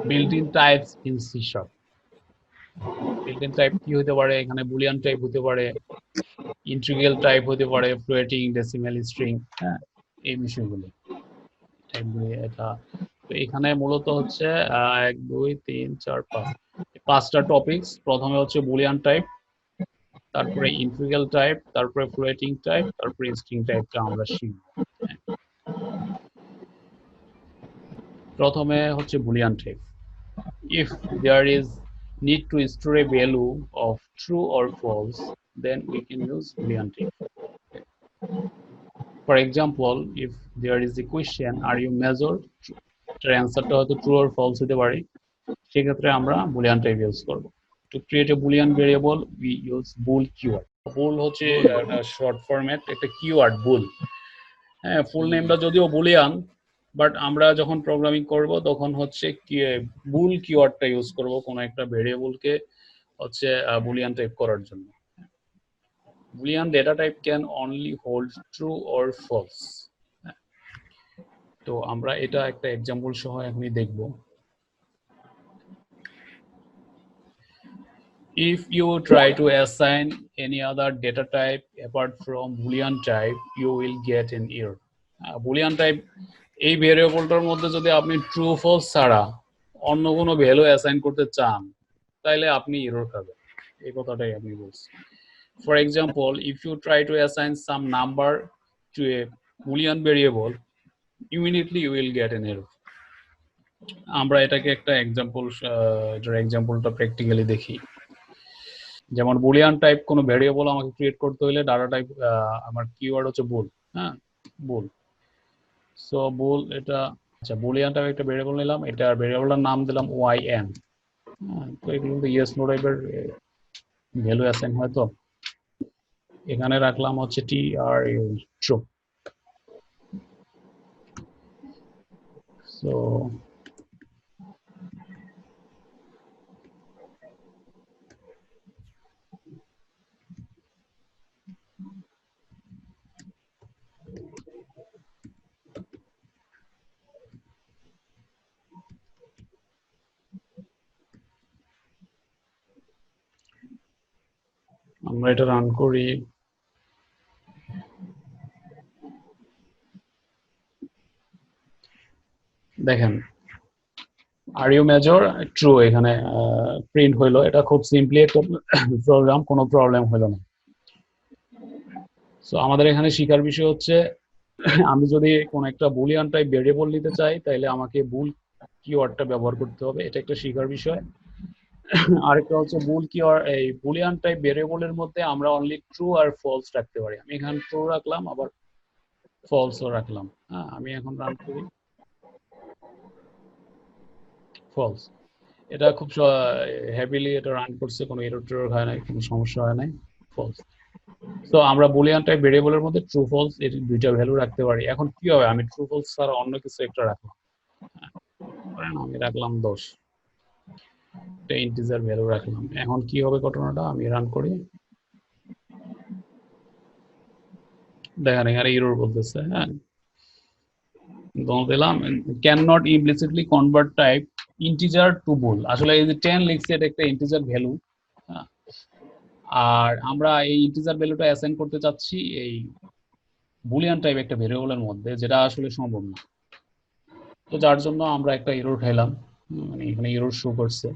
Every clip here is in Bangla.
built-in types in C#. built-in type কি হতে পারে এখানে বুলিয়ান টাইপ হতে পারে ইন্টিগ্রাল টাইপ হতে পারে ফ্লোটিং ডেসিমাল স্ট্রিং হ্যাঁ এই বিষয়গুলো টাইপগুলো এটা তো এখানে মূলত হচ্ছে 1 2 3 4 5 পাঁচটা টপিকস প্রথমে হচ্ছে বুলিয়ান টাইপ তারপরে ইন্টিগ্রাল টাইপ তারপরে ফ্লোটিং টাইপ তারপরে স্ট্রিং টাইপটা আমরা শিখব প্রথমে হচ্ছে Boolean type if there is need to store a value of true or false then we can use boolean type. For example, if there is a question are you measured এর অ্যানসারটা হয়তো ট্রু অর ফলস হতে পারে সেই ক্ষেত্রে আমরা বুলিয়ান টাইপ ইউজ করব to create a boolean variable we use bool keyword bool হচ্ছে একটা শর্ট ফরম্যাট একটা কিওয়ার্ড bool হ্যাঁ ফুল নেমটা যদিও বুলিয়ান বাট আমরা যখন প্রোগ্রামিং করব তখন হচ্ছে বুল কিওয়ার্ডটা ইউজ করব কোন একটা ভেরিয়েবলকে হচ্ছে বুলিয়ান টাইপ করার জন্য boolean data type can only hold true or false তো আমরা এটা একটা एग्जांपल সহ এখনই দেখব if you try to assign any other data type apart from boolean type you will get an error boolean type এই ভেরিয়েবলটার মধ্যে যদি আপনি ট্রু ফলস ছাড়া অন্য কোনো ভ্যালু অ্যাসাইন করতে চান তাহলে আপনি এরর খাবেন এই কথাটাই আমি বলছি for example if you try to assign some number to a boolean variable immediately you will get an error আমরা এটাকে একটা एग्जांपल এটার एग्जांपलটা প্র্যাকটিক্যালি দেখি যেমন বুলিয়ান টাইপ কোনো ভেরিয়েবল আমাকে ক্রিয়েট করতে হলে ডাটা টাইপ আমার কিওয়ার্ড হচ্ছে বুল হ্যাঁ বুল সো বুল এটা আচ্ছা বুলিয়ান টাইপ একটা ভেরিয়েবল নিলাম এটা ভেরিয়েবলটার নাম দিলাম yn তো এগুলো কিন্তু ইয়েস নো টাইপের ভ্যালু অ্যাসাইন হয় তো এখানে রাখলাম হচ্ছে true ট্রু সো আমরা এটা রান করি দেখেন আর ইউ মেজর ট্রু এখানে প্রিন্ট হইলো এটা খুব সিম্পলি একটা প্রোগ্রাম কোনো প্রবলেম হলো না সো আমাদের এখানে শিখার বিষয় হচ্ছে আমি যদি কোন একটা বুলিয়ান টাইপ ভেরিয়েবল নিতে চাই তাহলে আমাকে বুল কিওয়ার্ডটা ব্যবহার করতে হবে এটা একটা শিখার বিষয় আরেকটা হচ্ছে বুল কিওয়ার্ড এই বুলিয়ান টাইপ ভেরিয়েবলের মধ্যে আমরা অনলি ট্রু আর ফলস রাখতে পারি আমি এখানে ট্রু রাখলাম আবার ফলসও রাখলাম হ্যাঁ আমি এখন রান করি ফলস এটা খুব হেভিলি এটা রান করছে কোনো এরর টেরর হয় নাই কোনো সমস্যা হয় নাই ফলস তো আমরা বুলিয়ান টাইপ ভেরিয়েবলের মধ্যে ট্রু ফলস এর দুইটা ভ্যালু রাখতে পারি এখন কি হবে আমি ট্রু ফলস ছাড়া অন্য কিছু একটা রাখলাম আমি রাখলাম 10 একটা ইন্টিজার ভ্যালু রাখলাম এখন কি হবে ঘটনাটা আমি রান করি দেখেন এখানে এরর বলতেছে হ্যাঁ দিলাম can not implicitly convert type integer to bool আসলে এই যে 10 লিখছে এটা একটা ইন্টিজার ভ্যালু আর আমরা এই ইন্টিজার ভ্যালুটা অ্যাসাইন করতে চাচ্ছি এই বুলিয়ান টাইপ একটা ভেরিয়েবলের মধ্যে যেটা আসলে সম্ভব না তো যার জন্য আমরা একটা এরর খাইলাম মানে এখানে এরর শো করছে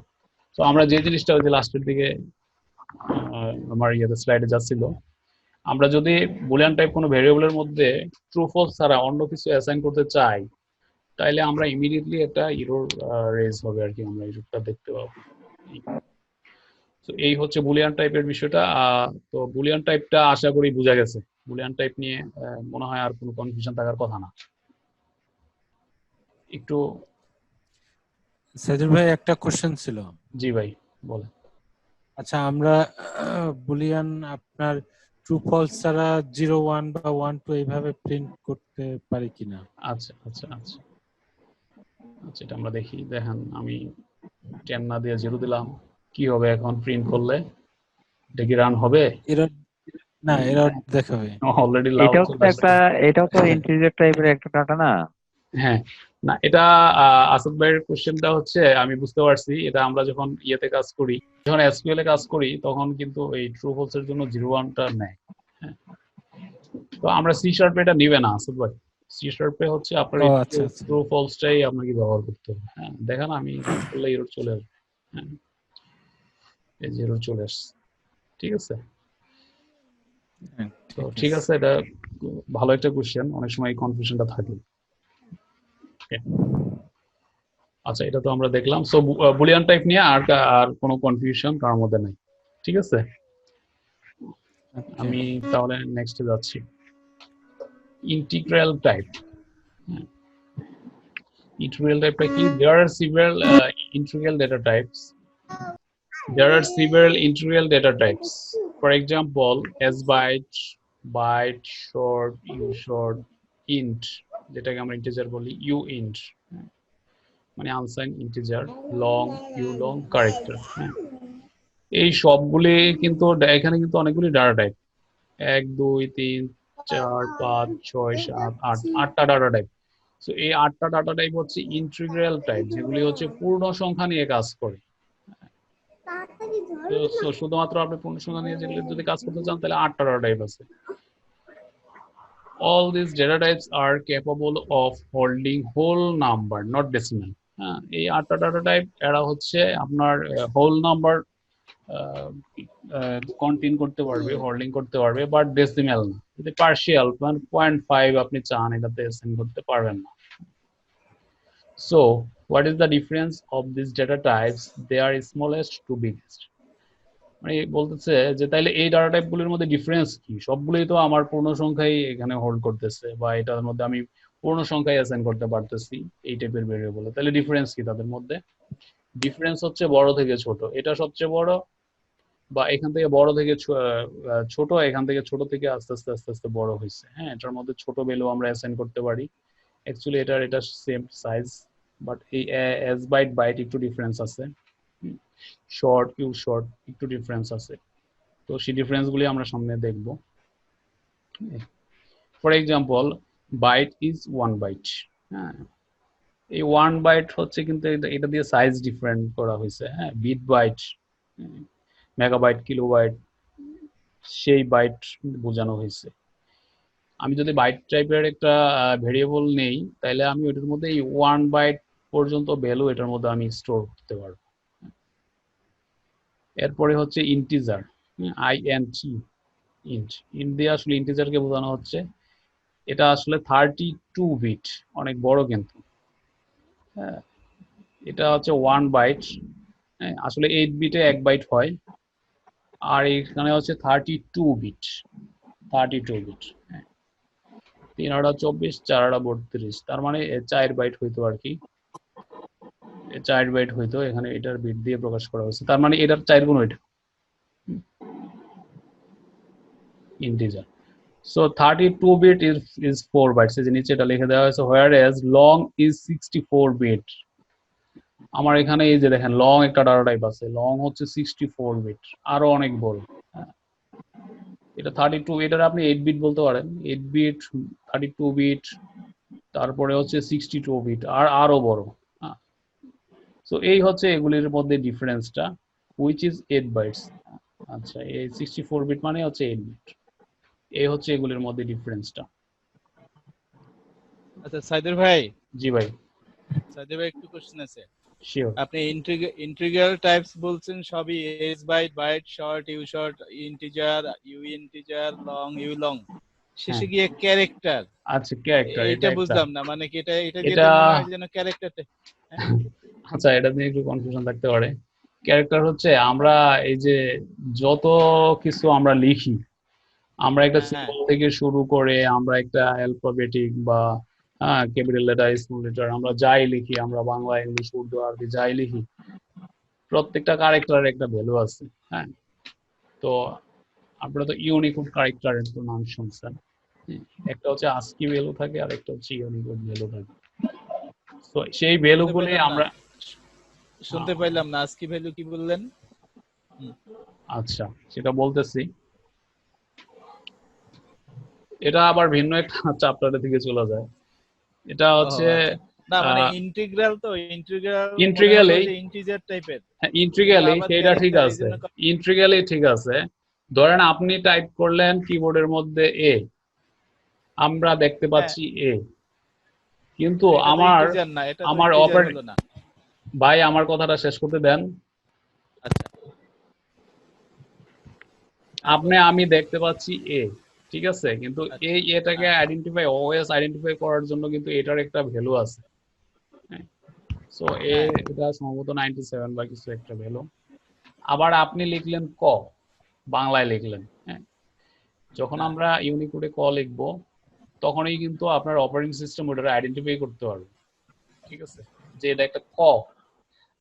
তো আমরা যে জিনিসটা ওই যে লাস্টের দিকে আমার ইয়েতে স্লাইডে যাচ্ছিল আমরা যদি বুলিয়ান টাইপ কোনো ভেরিয়েবলের মধ্যে ট্রু ফলস ছাড়া অন্য কিছু অ্যাসাইন করতে চাই তাইলে আমরা ইমিডিয়েটলি একটা এরর রেজ হবে আর কি আমরা এররটা দেখতে পাবো তো এই হচ্ছে বুলিয়ান টাইপের বিষয়টা তো বুলিয়ান টাইপটা আশা করি বোঝা গেছে বুলিয়ান টাইপ নিয়ে মনে হয় আর কোনো কনফিউশন থাকার কথা না একটু সাইদুল ভাই একটা কোশ্চেন ছিল জি ভাই বলেন আচ্ছা আমরা বুলিয়ান আপনার ট্রু ফলস ছাড়া 0 1 বা 1 2 এইভাবে প্রিন্ট করতে পারি কিনা আচ্ছা আচ্ছা আচ্ছা আচ্ছা এটা আমরা দেখি দেখেন আমি 10 না দিয়ে 0 দিলাম কি হবে এখন প্রিন্ট করলে এটা কি রান হবে এরর না এরর দেখাবে অলরেডি লাভ এটাও তো ইন্টিজার টাইপের একটা ডাটা না হ্যাঁ না, এটা আসাদ ভাইয়ের কোশ্চেনটা হচ্ছে আমি বুঝতে পারছি। এটা আমরা যখন ইয়েতে কাজ করি, যখন এসকিউএল এ কাজ করি, তখন কিন্তু এই ট্রু ফলস এর জন্য 0 1টা নেয়। হ্যাঁ, তো আমরা সি শার্পে এটা নিবে না আসাদ ভাই। সি শার্পে হচ্ছে আপনার ও এই আচ্ছা আচ্ছা। ট্রু ফলসটাই আপনাকে ব্যবহার করতে হবে। হ্যাঁ, দেখেন আমি রান করলে এরর চলে আসবে। হ্যাঁ, এই যে এরর চলে আসছে। ঠিক আছে, হ্যাঁ, তো ঠিক ঠিক আছে। আছে, এটা ভালো একটা কোশ্চেন, অনেক সময় কনফিউশনটা থাকে। Okay. আচ্ছা, এটা তো আমরা দেখলাম। সো বুলিয়ান টাইপ নিয়ে আর আর কোনো কনফিউশন কারোর মধ্যে নাই। ঠিক আছে, ওকে। আমি তাহলে নেক্সটে যাচ্ছি। Integral type. Integral টাইপটা কি? There are several integral data types. There are several integral data types. For example, S byte, byte, short, U short, int, যেটাকে আমরা ইন্টিজার বলি, U int, মানে unsigned integer, long, U long, character. এই সবগুলি কিন্তু এখানে কিন্তু অনেকগুলি ডাটা টাইপ, 1 2 3 4 5 6 7 8, 8টা ডাটা টাইপ। সো এই 8টা ডাটা টাইপ হচ্ছে ইন্টিগ্রাল টাইপ, যেগুলি হচ্ছে পূর্ণ সংখ্যা নিয়ে কাজ করে। তো শুধুমাত্র আপনি পূর্ণ সংখ্যা নিয়ে যেগুলি যদি কাজ করতে চান, তাহলে 8টা ডাটা টাইপ আছে। All these data types are capable of holding whole number, not decimal. হ্যাঁ, এই 8টা ডাটা টাইপ এরা হচ্ছে আপনার হোল নাম্বার কন্টেইন করতে পারবে, হোল্ডিং করতে পারবে, বাট ডেসিমাল না। যদি পার্শিয়াল মানে 0.5 আপনি চান, এটাতে অ্যাসাইন করতে পারবেন না। So what is the difference of these data types? They are smallest to biggest. মানে বলতেছে যে তাইলে এই ডাটা টাইপ গুলোর মধ্যে ডিফারেন্স কি? সবগুলোই তো আমার পূর্ণ সংখ্যাই এখানে হোল্ড করতেছে, বা এটার মধ্যে আমি পূর্ণ সংখ্যায় অ্যাসাইন করতে পারতেছি এই টাইপের ভেরিয়েবল। তাহলে ডিফারেন্স কি তাদের মধ্যে? ডিফারেন্স হচ্ছে বড় থেকে ছোট, এটা সবচেয়ে বড়, বা এখান থেকে বড় থেকে ছোট, এখান থেকে ছোট থেকে আস্তে আস্তে আস্তে আস্তে বড় হয়েছে। হ্যাঁ, এটার মধ্যে ছোট ভ্যালু আমরা অ্যাসাইন করতে পারি। অ্যাকচুয়ালি এটা সেম সাইজ, বাট এই এস বাইট বাইট একটু ডিফারেন্স আছে, শর্ট ইউ শর্ট একটু ডিফারেন্স আছে। তো সেই ডিফারেন্স গুলি আমরা সামনে দেখব। For example, byte is 1 byte. হ্যাঁ, এই 1 বাইট হচ্ছে কিন্তু এটা দিয়ে সাইজ ডিফারেন্ট করা হয়েছে। হ্যাঁ, বিট বাইট, মেগাবাইট, কিলোবাইট, সেই বাইট বোঝানো হয়েছে। আমি যদি বাইট টাইপের একটা ভেরিয়েবল নেই, তাহলে আমি ওইটার মধ্যে এই 1 বাইট পর্যন্ত ভ্যালু এটার মধ্যে আমি স্টোর করতে পারবো। এরপরে হচ্ছে ইন্টিজার, INT, ইন্ট। ইন্ট দিয়ে আসলে ইন্টিজারকে বোঝানো হচ্ছে, এটা আসলে 32 বিট, অনেক বড় কিন্তু। হ্যাঁ, এটা হচ্ছে 1 বাইট। আসলে 8 বিটে 1 বাইট হয়, আর এখানে হচ্ছে 32 বিট, 32 বিট। 3 আড়া 24, 4 আড়া 32, তার মানে 4 বাইট হইতো আর কি। 4 বাইট হইতো, এখানে এটার বিট দিয়ে প্রকাশ করা হয়েছে, তার মানে এটার 4 গুণ ওইটা integer. So 32 bit is 4 bytes, এই যে নিচে এটা লিখে দেওয়া হয়েছে, whereas long is 64 bit। আমার এখানে এই যে দেখেন লং একটা ডাটা টাইপ আছে, লং হচ্ছে 64 বিট, আরো অনেক বড়। এটা 32, এটার আপনি 8 বিট বলতে পারেন, 8 বিট, 32 বিট, তারপরে হচ্ছে 62 বিট, আর আরো বড়। সো এই হচ্ছে এগুলির মধ্যে ডিফারেন্সটা, which is 8 বাইটস। আচ্ছা, এই 64 বিট মানে হচ্ছে 8 বিট। এই হচ্ছে এগুলির মধ্যে ডিফারেন্সটা। আচ্ছা সাইদুর ভাই। জি ভাই। সাইদুর ভাই একটু কোশ্চেন আছে। শিওর। আপনি ইন্টিগ্রাল টাইপস বলছেন সবই S byte, byte, short, U short, integer, U integer, long, U long, শেষে গিয়ে ক্যারেক্টার। আচ্ছা, ক্যারেক্টার, এটা বুঝলাম না, মানে কি এটা দিয়ে এটা তো মনে হয় যেন ক্যারেক্টারটা। আচ্ছা, এটা নিয়ে একটু কনফিউশন থাকতে পারে। ক্যারেক্টার হচ্ছে আমরা এই যে যত কিছু আমরা লিখি, আমরা একটা সিম্বল থেকে শুরু করে আমরা একটা অ্যালফাবেটিক বা ক্যাপিটাল লেটার, স্মল লেটার, আমরা যাই লিখি, আমরা বাংলা, ইংলিশ, উর্দু, আরবি যাই লিখি, প্রত্যেকটা ক্যারেক্টারের একটা ভ্যালু আছে। হ্যাঁ, তো আপনারা তো ইউনিকোড ক্যারেক্টারের তো নাম শুনছেন। একটা হচ্ছে আস্কি ভ্যালু থাকে, আর একটা হচ্ছে ইউনিকোড ভ্যালু থাকে। তো সেই ভ্যালুগুলি আমরা শুনতে পাইলাম না, আস্কি ভ্যালু কি বললেন? আচ্ছা, সেটা বলতেছি। এটা আবার ভিন্ন একটা চ্যাপ্টারের দিকে চলে যায়। এটা হচ্ছে না মানে ইন্টিগ্রাল তো ইন্টিগ্রাল Integrally ইন্টিজার টাইপের ইন্টিগ্রালি আবার সেটা ঠিক ক্যারেক্টার এই আছে, জন্য ইন্টিগ্রালি ঠিক আছে। ধরেন আপনি টাইপ করলেন কিবোর্ডের মধ্যে এ, আমরা দেখতে হ্যাঁ পাচ্ছি এ, কিন্তু এটা তো আমার ইন্টিজার না, এটা তো আমার ইন্টিজার হলো না। ভাই আমার কথাটা শেষ করতে দেন। আচ্ছা আমি দেখতে পাচ্ছি এ, ঠিক আছে, কিন্তু আচ্ছা, এই এটাকে হ্যাঁ, ওএস আইডেন্টিফাই করার জন্য কিন্তু এটার একটা ভ্যালু আছে। সো হ্যাঁ, এটা সম্ভবত 97 বা কিছু একটা ভ্যালু। আবার আপনি লিখলেন ক, বাংলায় লিখলেন, হ্যাঁ, যখন হ্যাঁ, আমরা ইউনিকোডে ক লিখবো তখনই কিন্তু আপনার অপারেটিং সিস্টেম ওটা আইডেন্টিফাই করতে পারবে, ঠিক আছে, যে এটা একটা ক।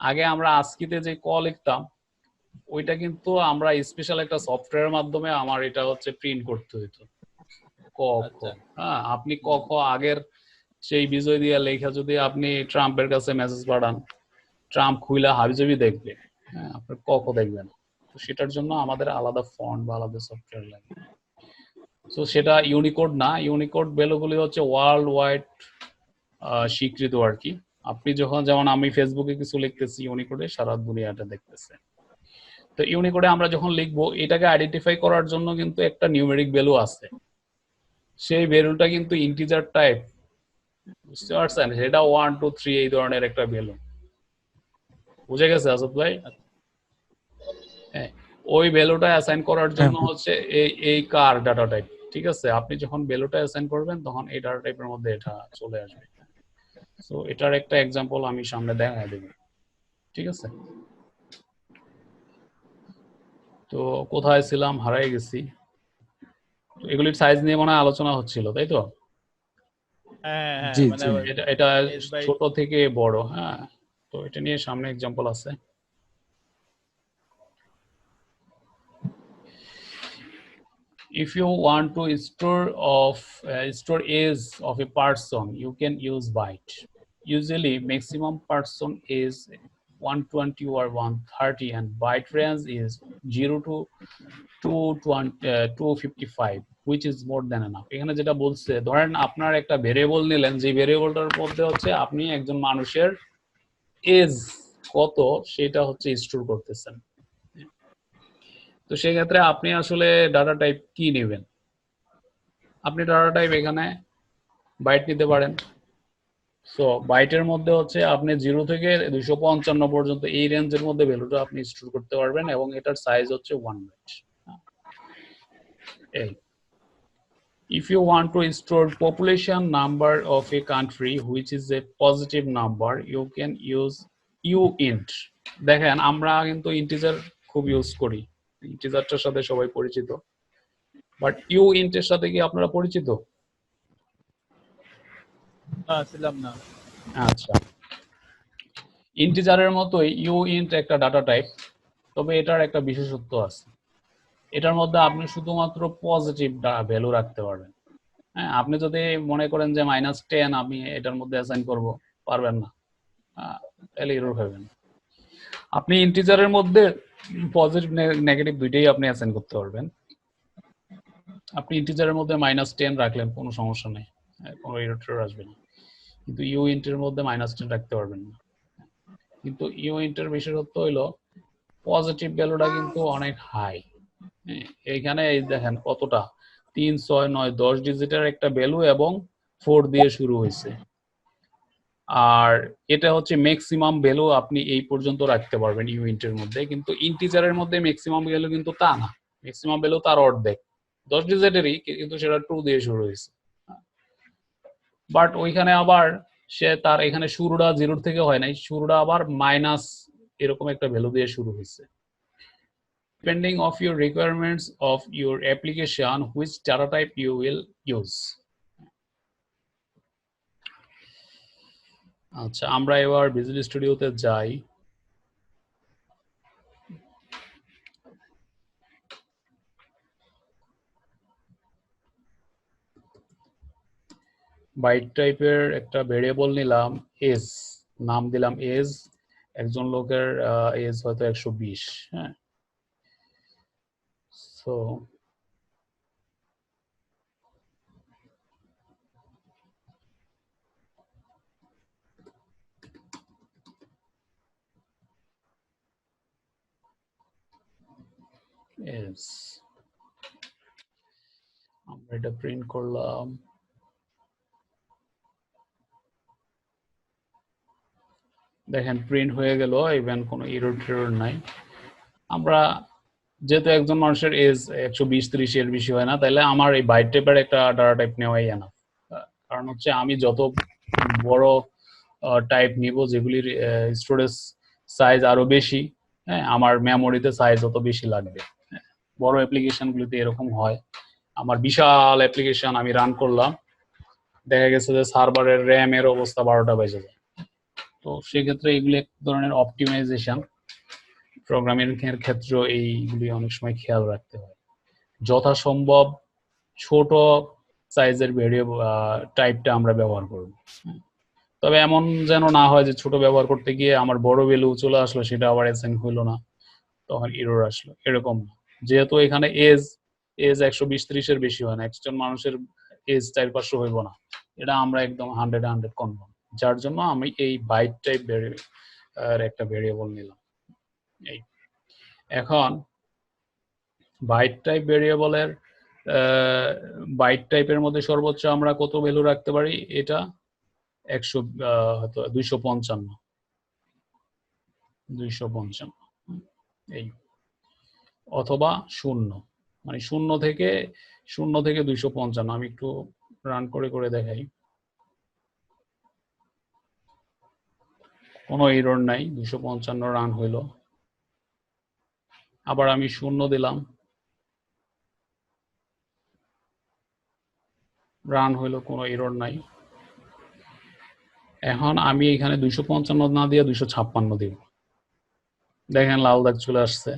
আগে আমরা আস্কিতে যে ক লিখতাম ওইটা কিন্তু আমরা স্পেশাল একটা সফটওয়্যারের মাধ্যমে আমার এটা হচ্ছে প্রিন্ট করতে হতো ক খ। আচ্ছা, হ্যাঁ, আপনি ক খ আগের সেই বিজয় দিয়া লেখা যদি আপনি ট্রাম্পের কাছে মেসেজ পাঠান, ট্রাম্প খুইলা হাবিজাবি দেখবে, হ্যাঁ, আপনার ক খ দেখবে না। তো সেটার জন্য আমাদের আলাদা ফন্ট বা আলাদা সফটওয়্যার লাগে। তো সেটা ইউনিকোড না, ইউনিকোড ভ্যালুগুলি হচ্ছে ওয়ার্ল্ড ওয়াইড স্বীকৃত আর কি। আপনি যখন, যেমন আমি ফেসবুকে কিছু লিখতেছি ইউনিকোডে, সারা দুনিয়াটা দেখতেছে। তো ইউনিকোডে আমরা যখন লিখবো এটাকে আইডেন্টিফাই করার জন্য কিন্তু একটা নিউমেরিক ভ্যালু আছে, সেই ভ্যালুটা কিন্তু ইন্টিজার টাইপ, বুঝতে পারছেন, সেটা 1 2 3 এই ধরনের একটা ভ্যালু। বুঝে গেছে আসাদ ভাই? আচ্ছা, হ্যাঁ, ওই ভ্যালুটা অ্যাসাইন করার হ্যাঁ জন্য হচ্ছে এই কার ডাটা টাইপ, ঠিক আছে। আপনি যখন ভ্যালুটা অ্যাসাইন করবেন তখন এই ডাটা টাইপের মধ্যে এটা চলে আসবে। সো এটার একটা এক্সাম্পল আমি সামনে দেখাই দেব, ঠিক আছে। তো কোথায় ছিলাম, হারাই গেছি। তো এগুলির সাইজ নিয়ে মনে হয় আলোচনা হচ্ছিল, তাই তো? হ্যাঁ, হ্যাঁ, জি মানে জি এটা এস বাই ছোট থেকে বড়, হ্যাঁ। তো এটা নিয়ে সামনে এক্সাম্পল আছে। If you want to store age of a person, you can use byte. Usually maximum person is 120 or 130 and byte range is 0 to 255, which is more than enough. এখানে যেটা বলছে, ধরেন আপনার একটা ভেরিয়েবল নিলেন, যে ভেরিয়েবলটার মধ্যে হচ্ছে আপনি একজন মানুষের এজ কত সেটা হচ্ছে স্টোর করতেছেন। তো সেই ক্ষেত্রে আপনি আসলে ডাটা টাইপ কি নেবেন? আপনি ডাটা টাইপ এখানে বাইট নিতে পারেন। সো বাইটের মধ্যে হচ্ছে আপনি 0 থেকে 255 পর্যন্ত এই রেঞ্জের মধ্যে ভ্যালুটা আপনি স্টোর করতে পারবেন এবং এটার সাইজ হচ্ছে 1 বাইট। এই, if you want to store population number of a country which is a positive number, you can use uint. দেখেন আমরা কিন্তু ইন্টিজার খুব ইউজ করি, ইন্টিজারটার সাথে সবাই পরিচিত, বাট uint এর সাথে কি আপনারা পরিচিত? ছিলাম না। আচ্ছা, ইন্টিজারের মতোই uint একটা ডাটা টাইপ, তবে এটার একটা বিশেষত্ব আছে। এটার মধ্যে আপনি শুধুমাত্র পজিটিভ ভ্যালু রাখতে পারবেন। হ্যাঁ, আপনি যদি মনে করেন যে -10 আমি এটার মধ্যে অ্যাসাইন করব, পারবেন না, তাহলে এরর হবেন। আপনি ইন্টিজারের মধ্যে পজিটিভ নেগেটিভ দুইটাই আপনি অ্যাসাইন করতে পারবেন। আপনি ইন্টিজারের মধ্যে -10 রাখলেন, কোনো সমস্যা নেই, কোনো এরর আসবে না। কিন্তু ইউইন্টের মধ্যে -10 রাখতে পারবেন না। কিন্তু ইউইন্টের বিশেষত্ব হইলো পজিটিভ ভ্যালুটা কিন্তু অনেক হাই। এইখানে এই দেখেন কতটা, 3 6 9 10 ডিজিটের একটা ভ্যালু এবং 4 দিয়ে শুরু হয়েছে। আর এটা হচ্ছে ম্যাক্সিমাম ভ্যালু আপনি এই পর্যন্ত রাখতে পারবেন ইউইন্টের মধ্যে, কিন্তু ইন্টিজারের মধ্যে ম্যাক্সিমাম ভ্যালু কিন্তু তা না, ম্যাক্সিমাম ভ্যালু তার অর্ধেক, 10 ডিজিটেরই, কিন্তু সেটা 2 দিয়ে শুরু হয়েছে। বাট ওইখানে আবার সে তার এখানে শুরুটা 0 থেকে হয় নাই, শুরুটা আবার মাইনাস এরকম একটা ভ্যালু দিয়ে শুরু হয়েছে। Depending of your requirements of your application, which data type you will use. আচ্ছা, আমরা এবার ভিজুয়াল স্টুডিওতে যাই। বাইট টাইপের একটা ভেরিয়েবল নিলাম এজ, নাম দিলাম এজ, একজন লোকের এজ হয়তো 120, হ্যাঁ। সো is আমরা এটা প্রিন্ট করলাম, দেখেন প্রিন্ট হয়ে গেল, ইভেন কোনো এরর টেরর নাই। আমরা যেহেতু একজন মানুষের এজ 120-30 এর বেশি হয় না, তাহলে আমার এই বাইট টাইপের একটা ডাটা টাইপ নেওয়াই এনাফ। কারণ হচ্ছে আমি যত বড় টাইপ নিব, যেগুলির স্টোরেজ সাইজ আরো বেশি, হ্যাঁ, আমার মেমোরিতে সাইজ অত বেশি লাগবে। বড় অ্যাপ্লিকেশনগুলিতে এরকম হয়, আমার বিশাল অ্যাপ্লিকেশন আমি রান করলাম, দেখা গেছে যে সার্ভারের র্যাম এর অবস্থা 12টা বেজে যায়। তো সেক্ষেত্রে এগুলি এক ধরনের অপটিমাইজেশন, প্রোগ্রামিং এর ক্ষেত্রে এইগুলি অনেক সময় খেয়াল রাখতে হয়। যথাসম্ভব ছোট সাইজের ভেরিয়েবল টাইপটা আমরা ব্যবহার করব। তবে এমন যেন না হয় যে ছোট ব্যবহার করতে গিয়ে আমার বড় ভ্যালু চলে আসলো, সেটা আবার অ্যাসাইন হইলো না, তখন এরর আসলো, এরকম না। যেহেতু এখানে এজ 120-30 এর বেশি হয় না, একজন মানুষের এজ 400-500 হইব না, এটা আমরা একদম 100 কনফার্ম, যার জন্য আমি এই বাইট টাইপ একটা ভেরিয়েবল নিলাম। এই এখন বাইট টাইপ ভেরিয়েবলের বাইট টাইপের মধ্যে সর্বোচ্চ আমরা কত ভ্যালু রাখতে পারি? এটা 255 এই, অথবা 0, মানে 0 থেকে 255। আমি একটু রান করে দেখাই, কোনো এরর নাই, 255 রান হইল। আবার আমি 0 দিলাম, রান হইলো, কোনো এরর নাই। এখন আমি এখানে 255 না দিয়ে 256 দিব, দেখেন লাল দাগ চলে আসছে।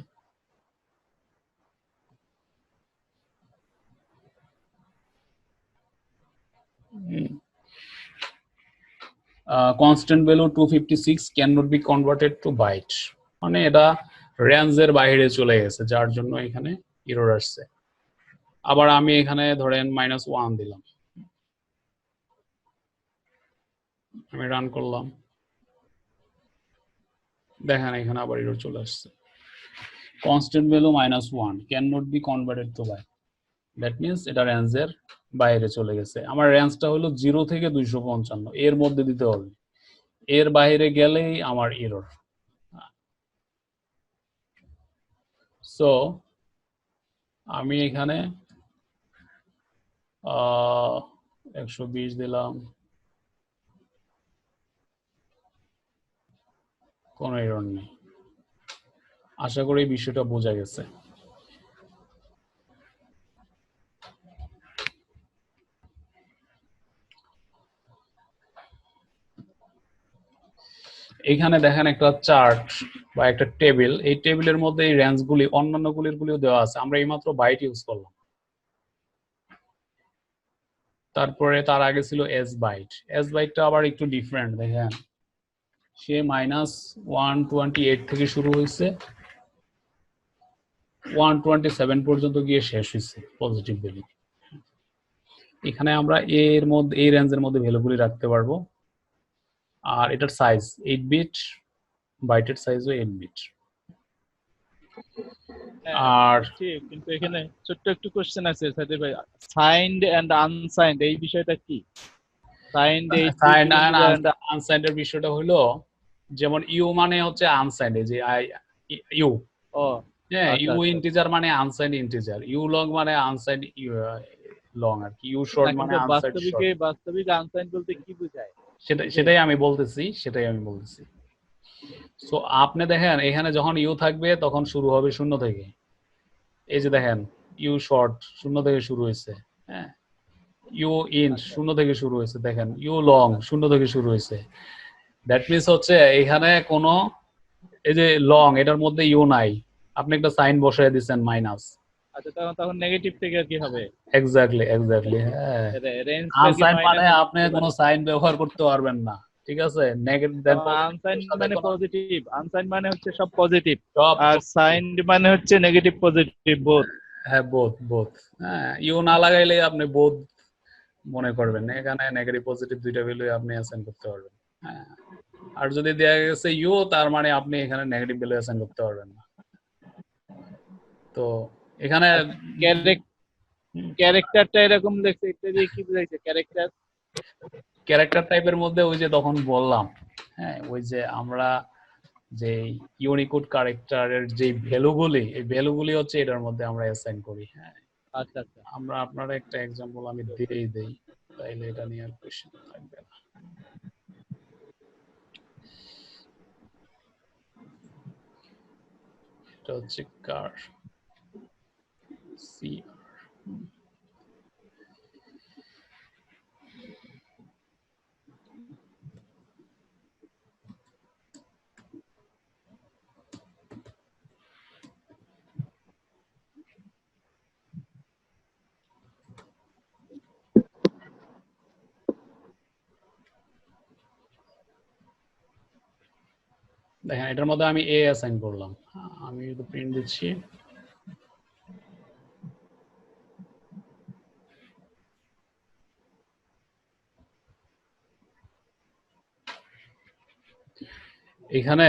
Constant value 256 can not be converted to byte, মানে এটা রেঞ্জের বাইরে চলে গেছে, যার জন্য এখানে এরর আসছে। আবার আমি এখানে ধরেন -1 দিলাম, আমি রান করলাম, দেখেন এখানে আবার এরর চলে আসছে। Constant value -1 can not be converted to byte, that means এটা রেঞ্জের বাইরে চলে গেছে। আমার রেঞ্জটা হলো 0 থেকে 255, এর মধ্যে দিতে হবে, এর বাইরে গেলেই আমার এরর। সো আমি এখানে 120 দিলাম, কোনো এরর নেই। আশা করি এই বিষয়টা বোঝা গেছে। এখানে দেখেন একটা চার্ট বা একটা টেবিল, এই টেবিলের মধ্যে এই রেঞ্জগুলি অন্যান্য গুলিও দেওয়া আছে, আমরা এইমাত্র বাইট ইউজ করলাম। তারপরে তার আগে ছিল এস বাইটটা আবার একটু ডিফারেন্ট, দেখেন সে -128 থেকে শুরু হয়েছে, 127 পর্যন্ত গিয়ে শেষ হয়েছে পজিটিভ ভ্যালু। এখানে আমরা এর মধ্যে, এই রেঞ্জের মধ্যে ভ্যালুগুলি রাখতে পারবো। আর এটার সাইজ 8 বিট, বাইটের সাইজও 8 বিট। আর ঠিক, কিন্তু এখানে ছোট্ট একটু কোশ্চেন আছে সাদিক ভাই, সাইন্ড এন্ড আনসাইন্ড এই বিষয়টা কি? সাইন্ড এন্ড আনসাইন্ডের বিষয়টা হলো, যেমন ইউ মানে হচ্ছে আনসাইন্ড, যে ইউ, ও হ্যাঁ, আচ্ছা, ইউ আচ্ছা। ইন্টিজার মানে আনসাইন্ড ইন্টিজার, ইউ লং মানে আনসাইন্ড লং আর কি, ইউ শর্ট না, মানে কিন্তু আনসাইন্ড শর্ট। বাস্তবিক আনসাইন্ড বলতে কি বোঝায়? সেটাই আমি বলতেছি। সো আপনি দেখেন এখানে যখন ইউ থাকবে তখন শুরু হবে 0 থেকে, এই যে দেখেন ইউ শর্ট 0 থেকে শুরু হয়েছে, হ্যাঁ, ইউ ইন্ট 0 থেকে শুরু হয়েছে, দেখেন ইউ লং 0 থেকে শুরু হয়েছে। দ্যাট মিনস হচ্ছে এখানে কোনো, এই যে লং, এটার মধ্যে ইউ নাই, আপনি একটা সাইন বসায় দিচ্ছেন মাইনাস। আচ্ছা, তখন নেগেটিভ থেকে কি হবে? এক্স্যাক্টলি, হ্যাঁ, আনসাইন মানে আপনি কোনো সাইন ব্যবহার করতে পারবেন না, ঠিক আছে। আনসাইন মানে পজিটিভ, আনসাইন মানে হচ্ছে সব পজিটিভ, সব, আর সাইন্ড মানে হচ্ছে নেগেটিভ পজিটিভ বোথ। হ্যাঁ বোথ, হ্যাঁ, ইউ না লাগাইলে আপনি বোথ মনে করবেন, এখানে নেগেটিভ পজিটিভ দুইটা ভ্যালু আপনি অ্যাসাইন করতে পারবেন, হ্যাঁ। আর যদি দেয়া গেছে ইউ, তার মানে আপনি এখানে নেগেটিভ ভ্যালু অ্যাসাইন করতে পারবেন না। তো এখানে ক্যারেক্টারটা এরকম লিখছে, এটা দিয়ে কি বুঝাইছে ক্যারেক্টার? ক্যারেক্টার টাইপের মধ্যে ওই যে তখন বললাম, হ্যাঁ ওই যে আমরা যে ইউনিকোড ক্যারেক্টারের যে ভ্যালুগুলি, এই ভ্যালুগুলি হচ্ছে এটার মধ্যে আমরা অ্যাসাইন করি। হ্যাঁ, আচ্ছা আচ্ছা, আমরা আপনার একটা এক্সাম্পল আমি দিয়েই দেই, তাইলে এটা নিয়ে আর কোশ্চেন থাকবে না। এটা হচ্ছে কার সি। দেখেন এটার মধ্যে আমি এ অ্যাসাইন করলাম, আমি যদি প্রিন্ট দিচ্ছি, এখানে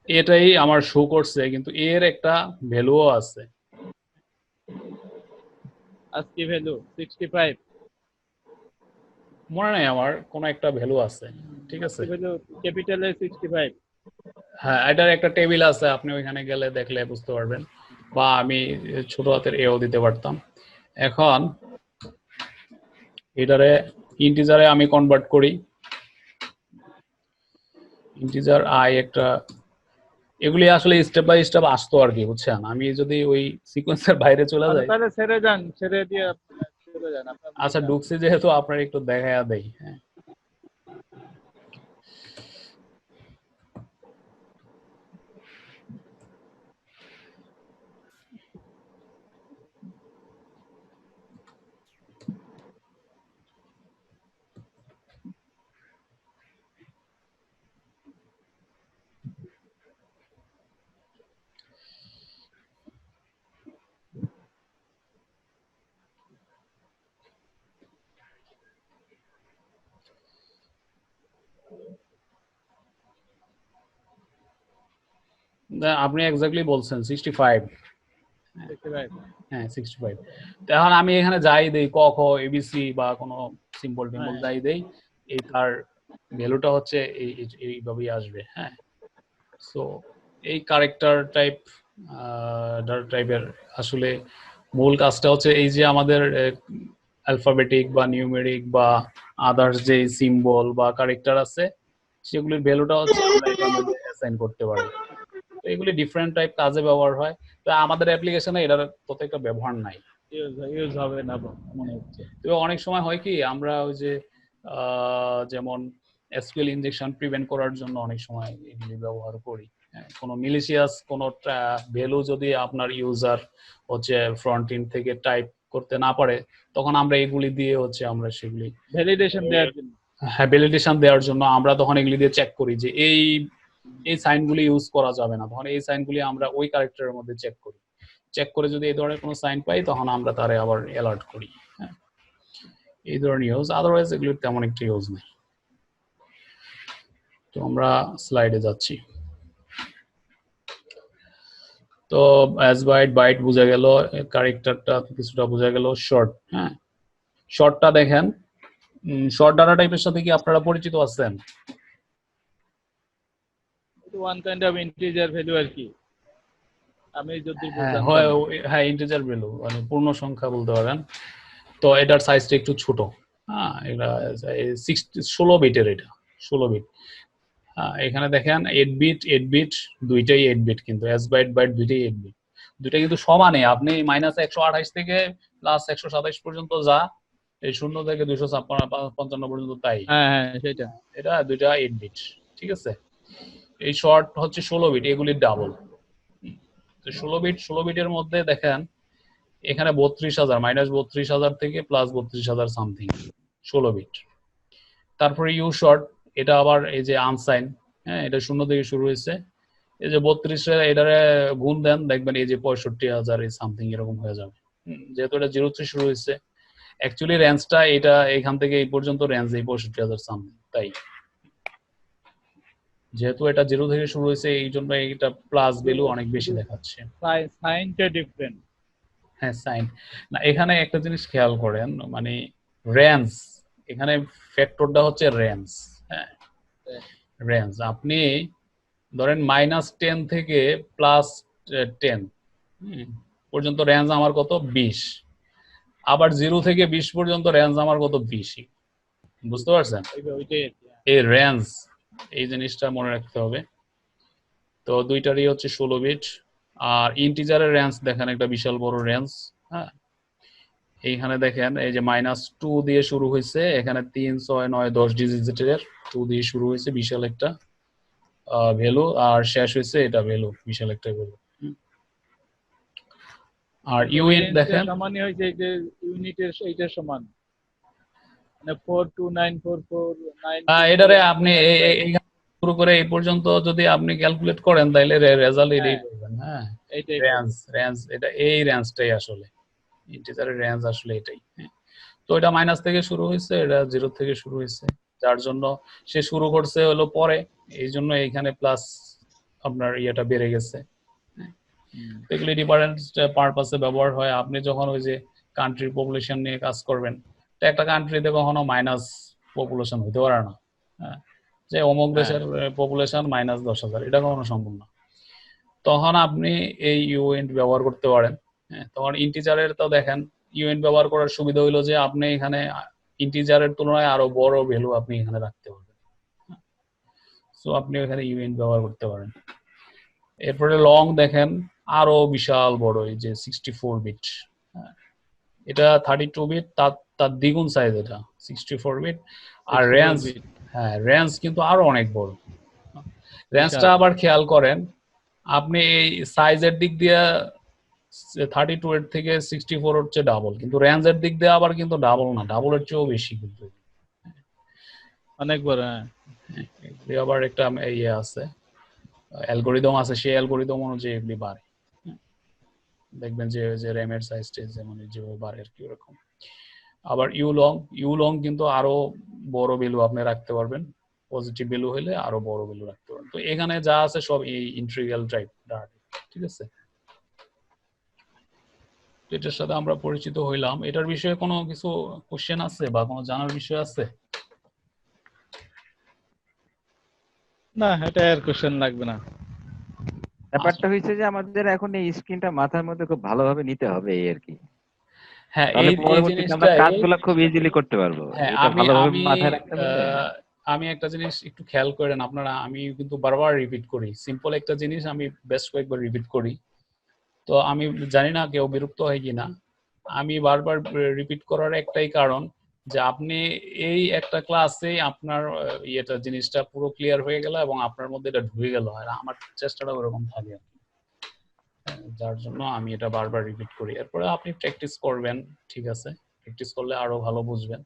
এটাই আমার শো করছে, কিন্তু এর একটা ভ্যালুও আছে। আজকে ভ্যালু 65, মনে নেই আমার, কোন একটা ভ্যালু আছে, ঠিক আছে। ভ্যালু ক্যাপিটালে 65। হ্যাঁ, এটার একটা টেবিল আছে, আপনি ওইখানে গেলে দেখলে বুঝতে পারবেন, বা আমি ছোট হাতের এও দিতে পারতাম। এখন এটারে ইন্টিজারে আমি কনভার্ট করি, ইন্টিজার আই একটা, এগুলি আসলে স্টেপ বাই স্টেপ আসতো আর কি, বুঝছেন। আমি যদি ওই সিকোয়েন্সের বাইরে চলে যাই, তাহলে ছেড়ে যান, ছেড়ে দিয়ে চলে যান আপনার। আচ্ছা ঢুকছি যেহেতু আপনার একটু দেখাইয়া দেই। হ্যাঁ, আপনি এক্স্যাক্টলি বলছেন 65। 65। হ্যাঁ 65। এখন আমি এখানে যাই দেই ক খ এবিসি বা কোনো সিম্বল টিম্বল যাই দেই, এই তার ভ্যালুটা হচ্ছে এইভাবেই আসবে। হ্যাঁ, সো এই ক্যারেক্টার টাইপ ডাটা টাইপের আসলে মূল কাজটা হচ্ছে এই যে আমাদের অ্যালফাবেটিক বা নিউমেরিক বা আদার্স যে সিম্বল বা ক্যারেক্টার আছে, সেগুলির ভ্যালুটা হচ্ছে আমরা এটার মধ্যে অ্যাসাইন করতে পারি। তো এগুলি ডিফারেন্ট টাইপ কাজে ব্যবহার হয়। তো আমাদের অ্যাপ্লিকেশনে এটার প্রত্যেকটা ব্যবহার নাই, ইউজ হবে না মনে হচ্ছে। তবে অনেক সময় হয় কি, আমরা ওই যে যেমন এসকিউএল ইনজেকশন প্রিভেন্ট করার জন্য অনেক সময় এগুলি ব্যবহার করি। কোনো মিলিশিয়াস কোনো ভ্যালু যদি আপনার ইউজার হচ্ছে ফ্রন্ট এন্ড থেকে টাইপ করতে না পারে, তখন আমরা এগুলি দিয়ে হচ্ছে আমরা সেগুলি ভ্যালিডেশন দেওয়ার জন্য, হ্যাঁ ভ্যালিডেশন দেওয়ার জন্য আমরা তখন এগুলি দিয়ে চেক করি যে এই সাইনগুলি ইউজ করা যাবে না, তখন এই সাইনগুলি আমরা ওই ক্যারেক্টারের মধ্যে চেক করি। চেক করে যদি এই ধরনের কোনো সাইন পাই, তখন আমরা তারে আবার অ্যালার্ট করি। হ্যাঁ, এই ধরনের ইউজ, আদারওয়াইজ এগুলোর তেমন একটা ইউজ নেই। তো আমরা স্লাইডে যাচ্ছি। তো অ্যাজ বাইট বাইট বোঝা গেল, ক্যারেক্টারটা কিছুটা বোঝা গেল। শর্ট, হ্যাঁ শর্টটা দেখেন, শর্ট ডাটা টাইপের সাথে কি আপনারা পরিচিত আছেন? One kind of integer value আর কি, আমি যদি হ্যাঁ হয়, হ্যাঁ ইন্টিজার ভ্যালু মানে পূর্ণ সংখ্যা বলতে পারেন। তো এটার সাইজটা একটু ছোট। হ্যাঁ, এটা 16 বিটের, এটা 16 বিট। এখানে দেখেন 8 বিট 8 বিট দুইটাই 8 বিট, কিন্তু এস বাইট বাইট দুইটাই 8 বিট, দুইটা কিন্তু সমানে। আপনি -128 থেকে +127 পর্যন্ত যা, এই 0 থেকে 255 পর্যন্ত তাই। হ্যাঁ হ্যাঁ সেটা, এটা দুইটা 8 বিট, ঠিক আছে। এই শর্ট হচ্ছে 16 বিট, এগুলির ডাবল। তো 16 বিটের মধ্যে দেখেন এখানে 32,000 -32,000 থেকে +32,000 সামথিং 16 বিট। তারপরে ইউ শর্ট, এটা আবার এই যে আনসাইন, হ্যাঁ এটা 0 থেকে শুরু হয়েছে, এই যে 32 এটারে গুণ দেন, দেখবেন এই যে 65,000 সামথিং এরকম হয়ে যাবে। যেহেতু এটা 0 থেকে শুরু হয়েছে, অ্যাকচুয়ালি রেঞ্জটা এটা এখান থেকে এই পর্যন্ত রেঞ্জ এই 65,000 সামথিং, তাই যেহেতু এটা 0 থেকে শুরু হয়েছে এই জন্য এটা প্লাস ভ্যালু অনেক বেশি দেখাচ্ছে। সাইনটা ডিফারেন্ট। হ্যাঁ সাইন না, এখানে একটা জিনিস খেয়াল করেন, মানে রেঞ্জ, এখানে ফ্যাক্টরটা হচ্ছে রেঞ্জ। হ্যাঁ রেঞ্জ, আপনি ধরেন -10 থেকে +10 পর্যন্ত রেঞ্জ আমার কত 20, আবার 0 থেকে 20 পর্যন্ত রেঞ্জ আমার কত 20। বুঝতে পারছেন? এই রেঞ্জ, এই জিনিসটা মনে রাখতে হবে। তো দুইটারই হচ্ছে 16 বিট। আর ইন্টিজারের রেঞ্জ দেখেন একটা বিশাল বড় রেঞ্জ। হ্যাঁ এইখানে দেখেন এই যে -2 দিয়ে শুরু হয়েছে, এখানে 3, 6, 9, 10 ডিজিটের 2 দিয়ে শুরু হয়েছে, বিশাল একটা ভ্যালু, আর শেষ হয়েছে এটা ভ্যালু, বিশাল একটা ভ্যালু। আর ইউনিট দেখেন সমানই হয়েছে এই যে ইউনিটের এইটার সমান, মানে 42944 এটারে আপনি শুরু করে এই পর্যন্ত যদি আপনি ক্যালকুলেট করেন তাহলে রেজাল্ট এটাই পাবেন। হ্যাঁ এইটাই রেঞ্জ এটা এই রেঞ্জটাই আসলে ইন্টিজারের রেঞ্জ আসলে এটাই। তো এটা মাইনাস থেকে শুরু হয়েছে, এটা 0 থেকে শুরু হয়েছে, যার জন্য সে শুরু করছে হলো পরে, এই জন্য এইখানে প্লাস আপনার ইয়েটা বেড়ে গেছে। এগুলি ডিফারেন্ট পারপাসে ব্যবহার হয়। আপনি যখন ওই যে কান্ট্রির পপুলেশন নিয়ে কাজ করবেন, তো একটা কান্ট্রিতে কখনো মাইনাস পপুলেশন হতে পারে না। হ্যাঁ যে অমুক দেশের পপুলেশন -10,000, এটা কখনো সম্ভব না। তখন আপনি এই ইউএন্ট ব্যবহার করতে পারেন। হ্যাঁ তখন ইন্টিজারের তো দেখেন ইউএন্ট ব্যবহার করার সুবিধা হইলো যে আপনি এখানে ইন্টিজারের তুলনায় আরো বড় ভ্যালু আপনি এখানে রাখতে পারবেন। সো আপনি এখানে ইউএন্ট ব্যবহার করতে পারেন। এরপরে লং দেখেন আরো বিশাল বড়, এই যে 64 বিট। এটা 32 বিট, তার দ্বিগুণ সাইজ এটা 64 বিট। আর রেঞ্জ, হ্যাঁ রেঞ্জ কিন্তু আরো অনেক বড়। রেঞ্জটা আবার খেয়াল করেন, আপনি এই সাইজের দিক দিয়ে 32 এর থেকে 64 হচ্ছে ডাবল, কিন্তু রেঞ্জের দিক দিয়ে আবার কিন্তু ডাবল না, ডাবলের চেয়েও বেশি কিন্তু অনেক বড়। হ্যাঁ আবার একটা ইয়ে আছে, অ্যালগরিদম আছে, সেই অ্যালগরিদম অনুযায়ী এগুলি বাড়ে। দেখবেন যে র্যামের সাইজটা যেমন যেভাবে বাড়ে আর কি ওরকম। আবার ইউলং কিন্তু আরো বড় ভ্যালু আপনি রাখতে পারবেন, পজিটিভ ভ্যালু হলে আরো বড় ভ্যালু রাখতে পারবেন। তো এখানে যা আছে সব এই ইন্টিগ্রাল টাইপ ডাটা, ঠিক আছে? এটার সাথে আমরা পরিচিত হইলাম। এটার বিষয়ে কোনো কিছু কোশ্চেন আছে বা কোনো জানার বিষয় আছে? না, এটা আর কোশ্চেন লাগবে না। ব্যাপারটা হইছে যে আমাদের এখন এই স্ক্রিনটা মাথার মধ্যে খুব ভালোভাবে নিতে হবে এই আর কি। হ্যাঁ তাহলে এই পরবর্তীতে আমরা জিনিসটাই, কাজগুলো খুব ইজিলি করতে পারবো। হ্যাঁ এটা ভালোভাবে আমি মাথায় রাখতে পারলে আমি একটা জিনিস একটু খেয়াল করেন আপনারা, আমি কিন্তু বারবার রিপিট করি, সিম্পল একটা জিনিস আমি বেশ কয়েকবার রিপিট করি। তো আমি জানি না কেউ বিরক্ত হয় কিনা, আমি বারবার রিপিট করার একটাই কারণ যে আপনি এই একটা ক্লাসে আপনার ইয়েটা জিনিসটা পুরো ক্লিয়ার হয়ে গেল এবং আপনার মধ্যে এটা ঢুকে গেল, আর আমার চেষ্টাটা ওরকম থাকে আর কি। যার জন্য আমি এটা বারবার রিপিট করি। এরপরে আপনি প্র্যাকটিস করবেন, ঠিক আছে, প্র্যাকটিস করলে আরো ভালো বুঝবেন।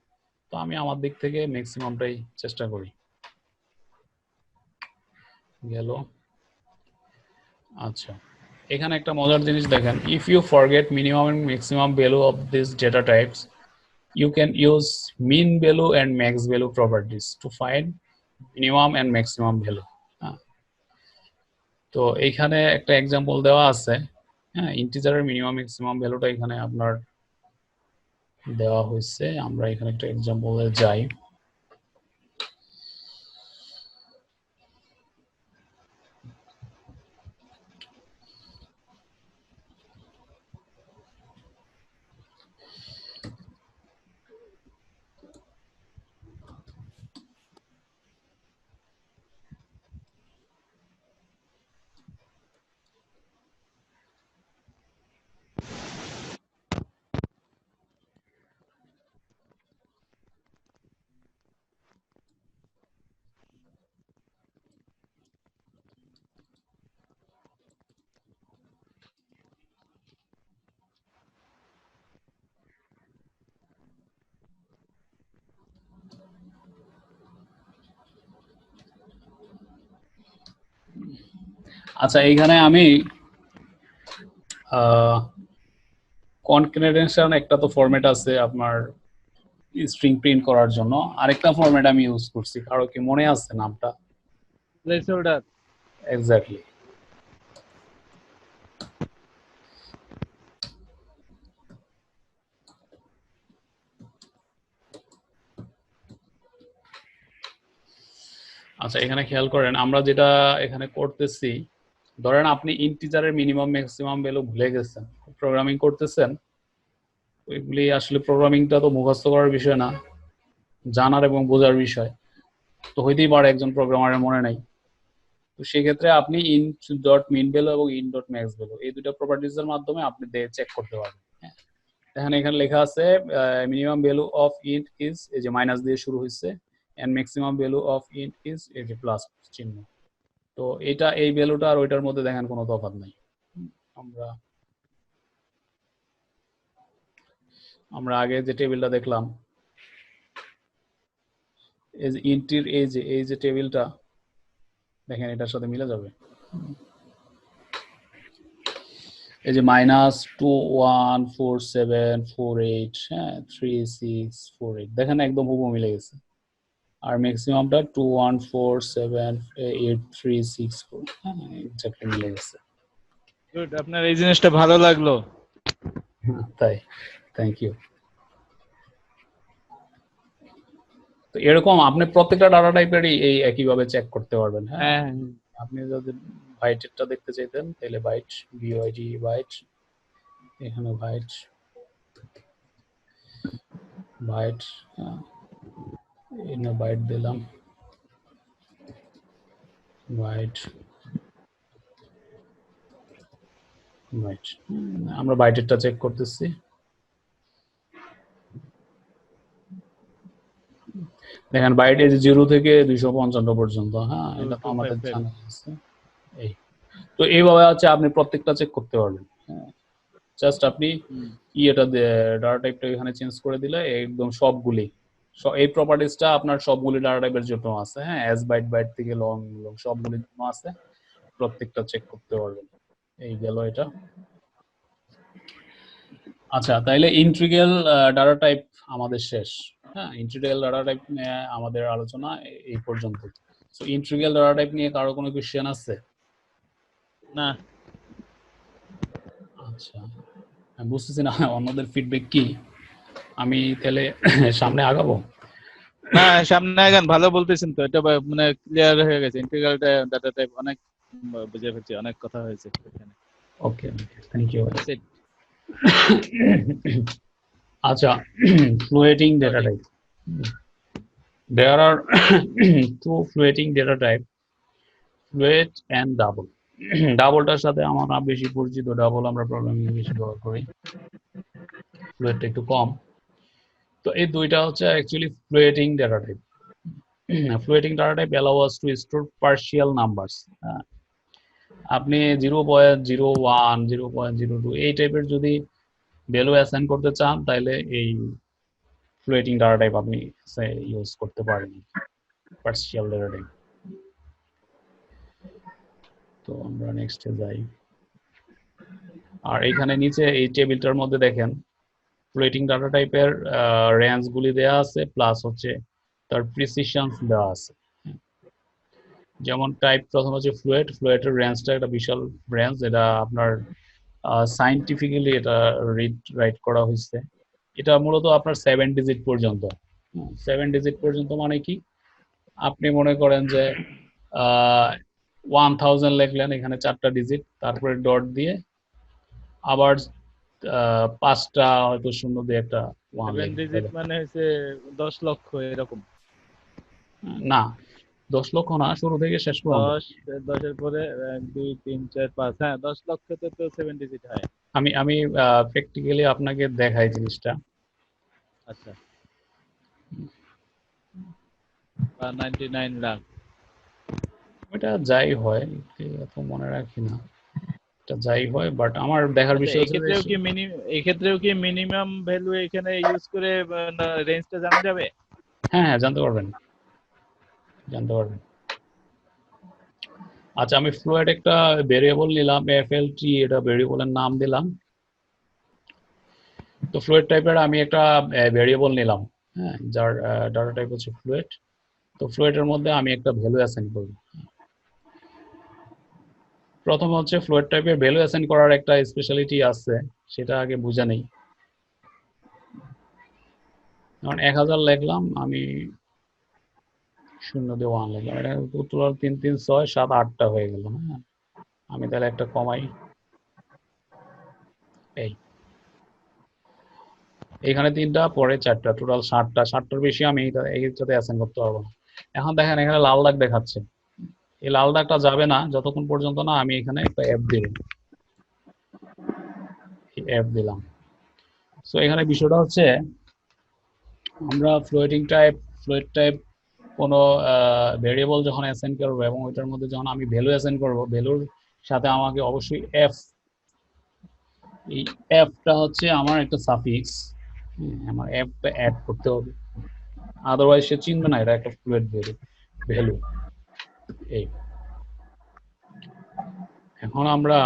তো আমি আমার দিক থেকে ম্যাক্সিমামটাই চেষ্টা করি। গেল। আচ্ছা এখানে একটা মজার জিনিস দেখেন, if you forget minimum and maximum value of this data types you can use mean value and max value properties to find minimum and maximum value. তো এইখানে একটা এক্সাম্পল দেওয়া আছে। হ্যাঁ ইন্টিজারের মিনিমাম ম্যাক্সিমাম ভ্যালুটা এখানে আপনার দেওয়া হয়েছে। আমরা এখানে একটা এক্সাম্পলে যাই। আচ্ছা এইখানে আমি কনক্যাটেনেশন একটা তো ফরম্যাট আছে আপনার স্ট্রিং প্রিন্ট করার জন্য, আরেকটা ফরম্যাট আমি ইউজ করছি, কারো কি মনে আছে নামটা? প্লেসহোল্ডার। এক্স্যাক্টলি। আচ্ছা এখানে খেয়াল করেন আমরা যেটা এখানে করতেছি, ধরেন আপনি ইন্টিজারের মিনিমাম ম্যাক্সিমাম ভ্যালু ভুলে গেছেন, প্রোগ্রামিং করতেছেন, ওইগুলি আসলে প্রোগ্রামিংটা তো মুখস্থ করার বিষয় না, জানার এবং বোঝার বিষয়। তো হইতেই পারে একজন প্রোগ্রামারের মনে নাই, তো সেক্ষেত্রে আপনি ইন্ট ডট মিন ভ্যালু এবং ইন্ট ডট ম্যাক্স ভ্যালু এই দুটো প্রপার্টিজ এর মাধ্যমে আপনি চেক করতে পারবেন। এখানে লেখা আছে minimum value of int is, এই যে মাইনাস দিয়ে শুরু হয়েছে, and maximum value of int is, এই যে প্লাস চিহ্ন। তো এটা এই ভ্যালুটা আর ওইটার মধ্যে দেখেন কোনো তফাৎ নাই। আমরা আগে যে টেবিলটা দেখলাম, এই যে ইন্টির এই যে টেবিলটা দেখেন এটার সাথে মিলে যাবে। এই যে -214748, হ্যাঁ 3648, দেখেন একদম হুবহু মিলে গেছে। আর ম্যাক্সিমামটা 21478364, হ্যাঁ এক্স্যাক্টলি মিলে গেছে। গুড, আপনার এই জিনিসটা ভালো লাগলো। তাই, থ্যাংক ইউ। তো এরকম আপনি প্রত্যেকটা ডাটা টাইপেরই এই একইভাবে চেক করতে পারবেন। হ্যাঁ, আপনি যদি বাইটেরটা দেখতে চাইতেন তাহলে বাইট, বিওআইটি বাইট, এখানে বাইট বাইট, এখানে বাইট দিলাম, বাইট বাইট, আমরা বাইটেরটা চেক করতেছি। দেখেন বাইট এই যে 0 থেকে 255 পর্যন্ত, হ্যাঁ এটা তো আমাদের জানা আছে। এই তো এইভাবে হচ্ছে আপনি প্রত্যেকটা চেক করতে পারবেন। হ্যাঁ জাস্ট আপনি এটা ডাটা টাইপটা এখানে চেঞ্জ করে দিলে একদম সবগুলি এই প্রপার্টিজটা আপনার সবগুলি ডাটা টাইপের জন্য আছে। হ্যাঁ এস বাইট বাইট থেকে লং লং সবগুলির জন্য আছে, প্রত্যেকটা চেক করতে পারবেন। এই গেল এটা। আচ্ছা তাইলে ইন্টিগ্রাল ডাটা টাইপ আমাদের শেষ। হ্যাঁ ইন্টিগ্রাল ডাটা টাইপ নিয়ে আমাদের আলোচনা এই পর্যন্ত। সো ইন্টিগ্রাল ডাটা টাইপ নিয়ে কারো কোনো কোশ্চেন আছে? না। আচ্ছা আমি বুঝতেছি না অন্যদের ফিডব্যাক কি, আমি তাহলে সামনে আগাবো? না সামনে আগান, ভালো বলতেছেন তো, এটা মানে ক্লিয়ার হয়ে গেছে। ইন্টিগ্রাল ডাটা টাইপ অনেক বুঝে ফেলছি, অনেক কথা হয়েছে এখানে। Okay thank you. That's it. আচ্ছা floating data type, there are two floating data type, float and double. ডাবলটার সাথে আমরা বেশি পরিচিত, ডাবল আমরা প্রোগ্রামিং এ বেশি ব্যবহার করি, ফ্লোটটা একটু কম। তো এই দুইটা হচ্ছে actually floating data type. floating data type allow us to store partial numbers. আপনি 0.01 0.02 এই টাইপের যদি ভ্যালু অ্যাসাইন করতে চান তাহলে এই ফ্লোটিং ডাটা টাইপ আপনি ইউজ করতে পারেন, পার্শিয়াল ডাটা টাইপ। তো আমরা নেক্সটে যাই। আর এখানে নিচে এই টেবিলটার মধ্যে দেখেন ফ্লোটিং ডাটা টাইপের রেঞ্জ গুলি দেওয়া আছে, প্লাস হচ্ছে তার প্রিসিশন দেওয়া আছে। যেমন টাইপ প্রথম হচ্ছে ফ্লুয়েট, ফ্লুয়েটের রেঞ্জটা একটা বিশাল রেঞ্জ, এটা আপনার সায়েন্টিফিক্যালি এটা রিড রাইট করা হয়েছে। এটা মূলত আপনার 7 ডিজিট পর্যন্ত। 7 ডিজিট পর্যন্ত মানে কি, আপনি মনে করেন যে 1000 লিখলেন, এখানে 4টা ডিজিট, তারপরে ডট দিয়ে আবার 5টা হয়তো শূন্য দিয়ে একটা 1 7 ডিজিট মানে হচ্ছে 10 লক্ষ এরকম? না 10 লক্ষ না, শুরু থেকে শেষ পর্যন্ত 10 এর পরে 1 2 3 4 5, হ্যাঁ 10 লক্ষতে তো 7 ডিজিট হয়। আমি প্র্যাকটিক্যালি আপনাকে দেখাই জিনিসটা। আচ্ছা 99 লাখ, ওটা যাই হয় এত মনে রাখি না, এটা যাই হয়, বাট আমার দেখার বিষয় হচ্ছে এই ক্ষেত্রেও কি মিনিমাম ভ্যালু এখানে ইউজ করে রেঞ্জটা জানা যাবে? হ্যাঁ জানতে পারবেন। আচ্ছা আমি ফ্লোট একটা ভেরিয়েবল নিলাম FLT, এটা ভেরিয়েবলের নাম দিলাম। তো ফ্লোট টাইপের আমি একটা ভেরিয়েবল নিলাম, হ্যাঁ যার ডাটা টাইপ হচ্ছে ফ্লোট। তো ফ্লোটের মধ্যে আমি একটা ভ্যালু অ্যাসাইন করব। প্রথম হচ্ছে ফ্লোট টাইপে ভ্যালু অ্যাসাইন করার একটা স্পেশালিটি আছে, সেটা আগে বুঝে নেই। যেমন 1000 লিখলাম, আমি 0 দিয়ে 1 লিখলাম, এটা উত্তর 3 3 6 7 8টা হয়ে গেল। হ্যাঁ, আমি তাহলে একটা কমাই, এই এখানে 3টা, পরে 4টা, টোটাল 7টা। 7টার বেশি আমি এইটাতে অ্যাসাইন করতে পারবো না। এখন দেখেন এখানে লাল দাগ দেখাচ্ছে, এই লাল দাগটা যাবে না যতক্ষণ পর্যন্ত না আমি এখানে একটা অ্যাপ দিব। অ্যাপ দিলাম। সো এখানে বিষয়টা হচ্ছে আমরা ফ্লোট টাইপ কোনো ভেরিয়েবল যখন অ্যাসাইন করবো এবং ওইটার মধ্যে যখন আমি ভ্যালু অ্যাসাইন করব, ভ্যালুর সাথে আমাকে অবশ্যই এই এফটা হচ্ছে আমার একটা সাফিক্স, আমার এফটা অ্যাড করতে হবে, আদারওয়াইজ সে চিনবে না এটা একটা ফ্লোট ভ্যালু। এই এখন আমরা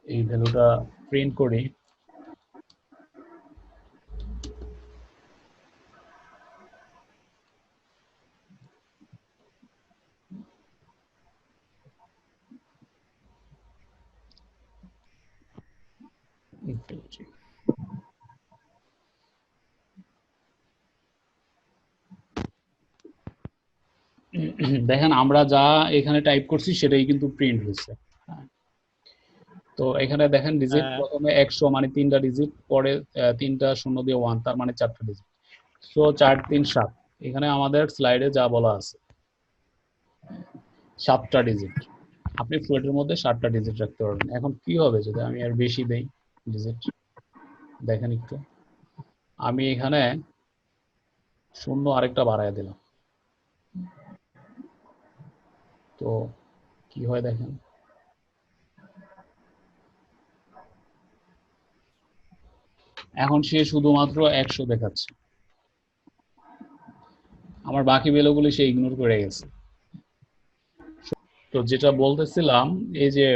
এই ভ্যালুটা প্রিন্ট করি। দেখেন আমরা যা এখানে টাইপ করছি সেটাই কিন্তু প্রিন্ট হয়েছে। তো এখানে দেখেন ডিজিট প্রথমে 100 মানে 3টা ডিজিট, পরে 3টা 0 দিয়ে 1 তার মানে 4টা ডিজিট। সো 4 3 7, এখানে আমাদের স্লাইডে যা বলা আছে 7টা ডিজিট। আপনি ফ্লোটের মধ্যে 7টা ডিজিট রাখতে পারবেন। এখন কি হবে যদি আমি আর বেশি দেই ডিজিট? দেখেন একটু, আমি এখানে 0 আরেকটা বাড়ায় দিলাম, তো কি হয় দেখেন, এখন সে শুধুমাত্র 100 দেখাচ্ছে, আমার বাকি ভ্যালুগুলি সে ইগনোর করে গেছে। তো যেটা বলতেছিলাম, এই যে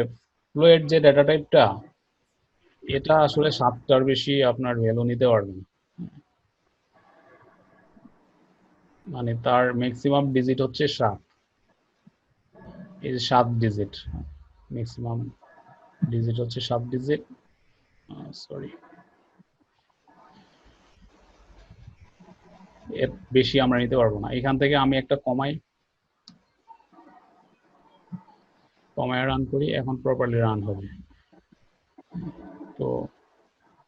ফ্লোট যে ডাটা টাইপটা, এটা আসলে 7টার বেশি আপনার ভ্যালু নিতে পারবে না। মানে তার ম্যাক্সিমাম ডিজিট হচ্ছে 7, এই যে 7 ডিজিট, ম্যাক্সিমাম ডিজিট হচ্ছে 7 ডিজিট। সরি, এর বেশি আমরা নিতে পারবো না। এখান থেকে আমি একটা কমাই রান করি, এখন প্রপারলি রান হবে। তো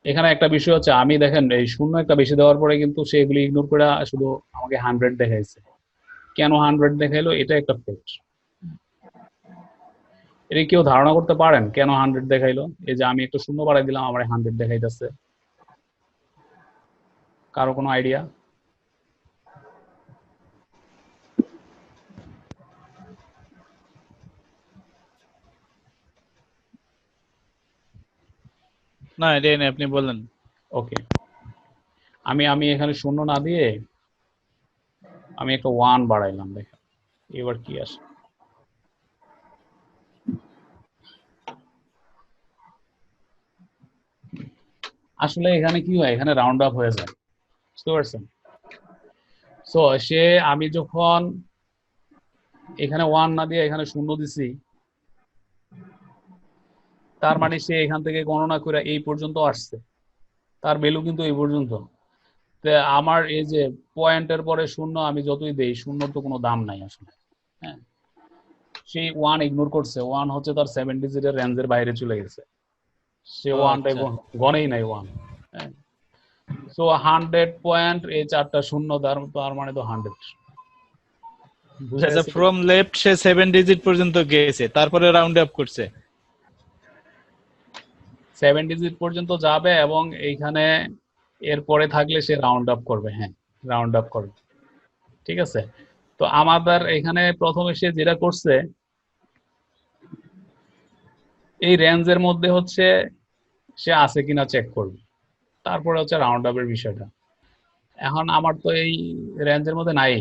এখানে একটা বিষয় হচ্ছে, আমি দেখেন এই 0 একটা বেশি দেওয়ার পরে কিন্তু সে এগুলি ইগনোর করে শুধু আমাকে 100 দেখাইছে। কেন 100 দেখাইলো? এটা একটা ফ্যাক্ট। এটা কেউ ধারণা করতে পারেন কেন 100 দেখাইলো? এই যে আমি একটা 0 বাড়াই দিলাম, আমার 100 দেখাইতেছে। কারো কোনো আইডিয়া? না, এটাই না, আপনি বলেন। ওকে, আমি এখানে 0 না দিয়ে আমি একটা 1 বাড়াইলাম, দেখেন এবার কি আসে। আসলে এখানে কি হয়, এখানে রাউন্ড আপ হয়ে যায়, বুঝতে পারছেন? সো আমি যখন এখানে 1 না দিয়ে এখানে 0 দিছি, তার মানে সে এখান থেকে গণনা করে এই পর্যন্ত আসছে, তার ভ্যালু কিন্তু এই পর্যন্ত। আমার এই যে পয়েন্টের পরে 0 আমি যতই দেই, 0 তো কোনো দাম নাই আসলে। হ্যাঁ, সেই 1 ইগনোর করছে, 1 হচ্ছে তার 7 ডিজিটের রেঞ্জের বাইরে চলে গেছে, সে 1টাই গণেই নাই 1। হ্যাঁ, সো 100 পয়েন্ট, এই 4টা 0, তার মানে তো 100। আচ্ছা, ফ্রম লেফট সে 7 ডিজিট পর্যন্ত গেছে, তারপরে রাউন্ড আপ করছে। 7 ডিজিট পর্যন্ত যাবে এবং এইখানে এরপরে থাকলে সে রাউন্ড আপ করবে। হ্যাঁ, রাউন্ড আপ করবে, ঠিক আছে। তো আমাদের এখানে প্রথমে সে যেটা করছে, এই রেঞ্জের মধ্যে হচ্ছে সে আছে কিনা চেক করবে, তারপরে হচ্ছে রাউন্ড আপের বিষয়টা। এখন আমার তো এই রেঞ্জের মধ্যে নাই,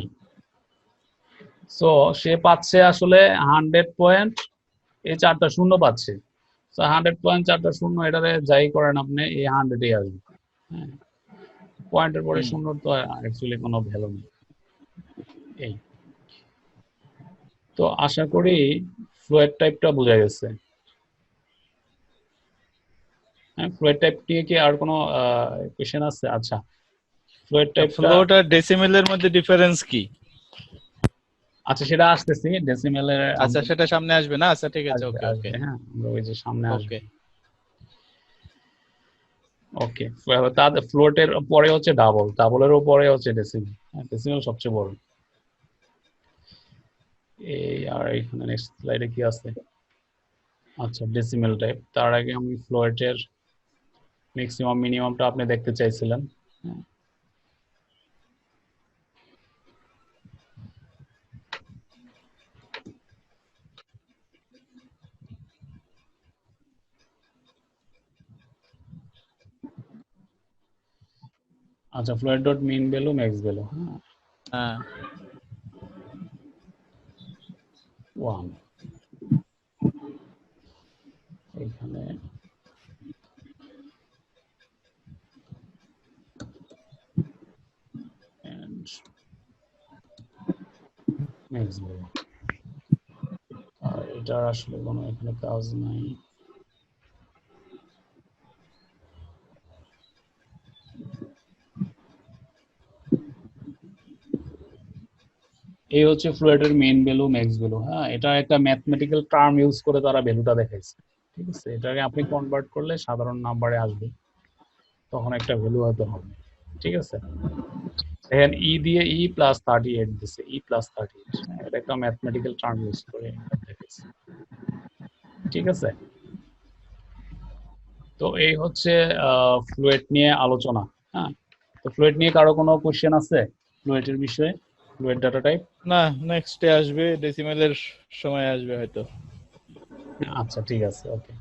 সো সে পাচ্ছে আসলে 100 পয়েন্ট, এই 4টা 0 পাচ্ছে। 100 পয়েন্ট 4টা 0, এটারে যাই করেন আপনি, এই 100-ই আসবে। হ্যাঁ, পয়েন্টের পরে 0 তো অ্যাকচুয়ালি কোনো ভ্যালু নেই। এই তো আশা করি ফ্লুয়েড টাইপটা বোঝা গেছে। হ্যাঁ, ফ্লুয়েড টাইপ নিয়ে কি আর কোনো কোশ্চেন আছে? আচ্ছা, ফ্লুয়েড টাইপটা, ফ্লোট আর ডেসিমেলের মধ্যে ডিফারেন্স কি? আচ্ছা সেটা আসতেছি ডেসিমেলের। আচ্ছা, সেটা সামনে আসবে না? আচ্ছা, ঠিক আছে, আসবে ওকে ওকে আসবে, হ্যাঁ আমরা ওই যে সামনে আসবে। ওকে। ওকে, তাদের ফ্লোটের পরে হচ্ছে ডাবল, ডাবলের উপরে হচ্ছে ডেসিমেল। ডেসিমেল সবচেয়ে বড়। এই আর এখানে নেক্সট স্লাইডে কি আছে? আচ্ছা, ডেসিমেল টাইপ। তার আগে আমি ফ্লোটের ম্যাক্সিমাম মিনিমামটা আপনি দেখতে চাইছিলেন। আচ্ছা, float dot min value max value, হ্যাঁ হ্যাঁ, 1 এখানে and ম্যাক্স ভ্যালু। আর এটার আসলে কোনো এখানে কাজ নাই। এই হচ্ছে ফ্লুয়েডের মেইন ভ্যালু ম্যাক্স ভ্যালু। হ্যাঁ, এটা একটা ম্যাথমেটিক্যাল টার্ম ইউজ করে তারা ভ্যালুটা দেখাইছে। ঠিক আছে, এটাকে আপনি কনভার্ট করলে সাধারণ নাম্বারে আসবে, তখন একটা ভ্যালু হয়তো হবে। ঠিক আছে, দেখেন ই দিয়ে ই প্লাস 38 দিছে, ই প্লাস 38, এটা একটা ম্যাথমেটিক্যাল টার্ম ইউজ করে দেখাইছে। ঠিক আছে, তো এই হচ্ছে ফ্লুয়েড নিয়ে আলোচনা। হ্যাঁ, তো ফ্লুয়েড নিয়ে কারো কোনো কোশ্চেন আছে ফ্লুয়েডের বিষয়ে? Fluid data type? না, নেক্সটে আসবে, ডেসিমেলের সময় আসবে হয়তো। আচ্ছা ঠিক আছে, ওকে।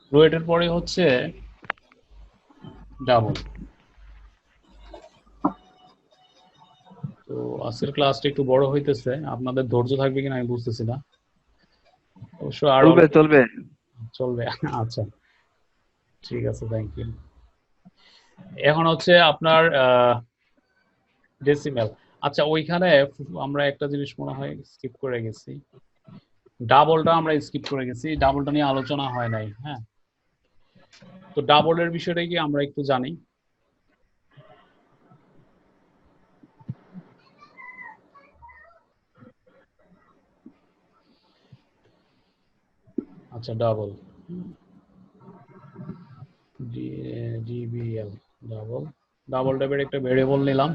ফ্লুয়েডের পরে হচ্ছে ডাবল। তো আজকের ক্লাসটা একটু বড় হইতেছে, আপনাদের ধৈর্য থাকবে কিনা আমি বুঝতেছি না। অবশ্য আরো চলবে চলবে। চলবে। আচ্ছা ঠিক আছে, থ্যাংক ইউ। এখন হচ্ছে আপনার ডেসিমেল। আচ্ছা, ওইখানে আমরা একটা জিনিস মনে হয় স্কিপ করে গেছি, ডাবলটা আমরা স্কিপ করে গেছি, ডাবলটা নিয়ে আলোচনা হয় নাই। হ্যাঁ, তো ডাবলের বিষয়টা কি আমরা একটু জানি? আচ্ছা, ডাবল, ডিবিএল, ডাবল। ডাবল টাইপের একটা ভেরিয়েবল নিলাম,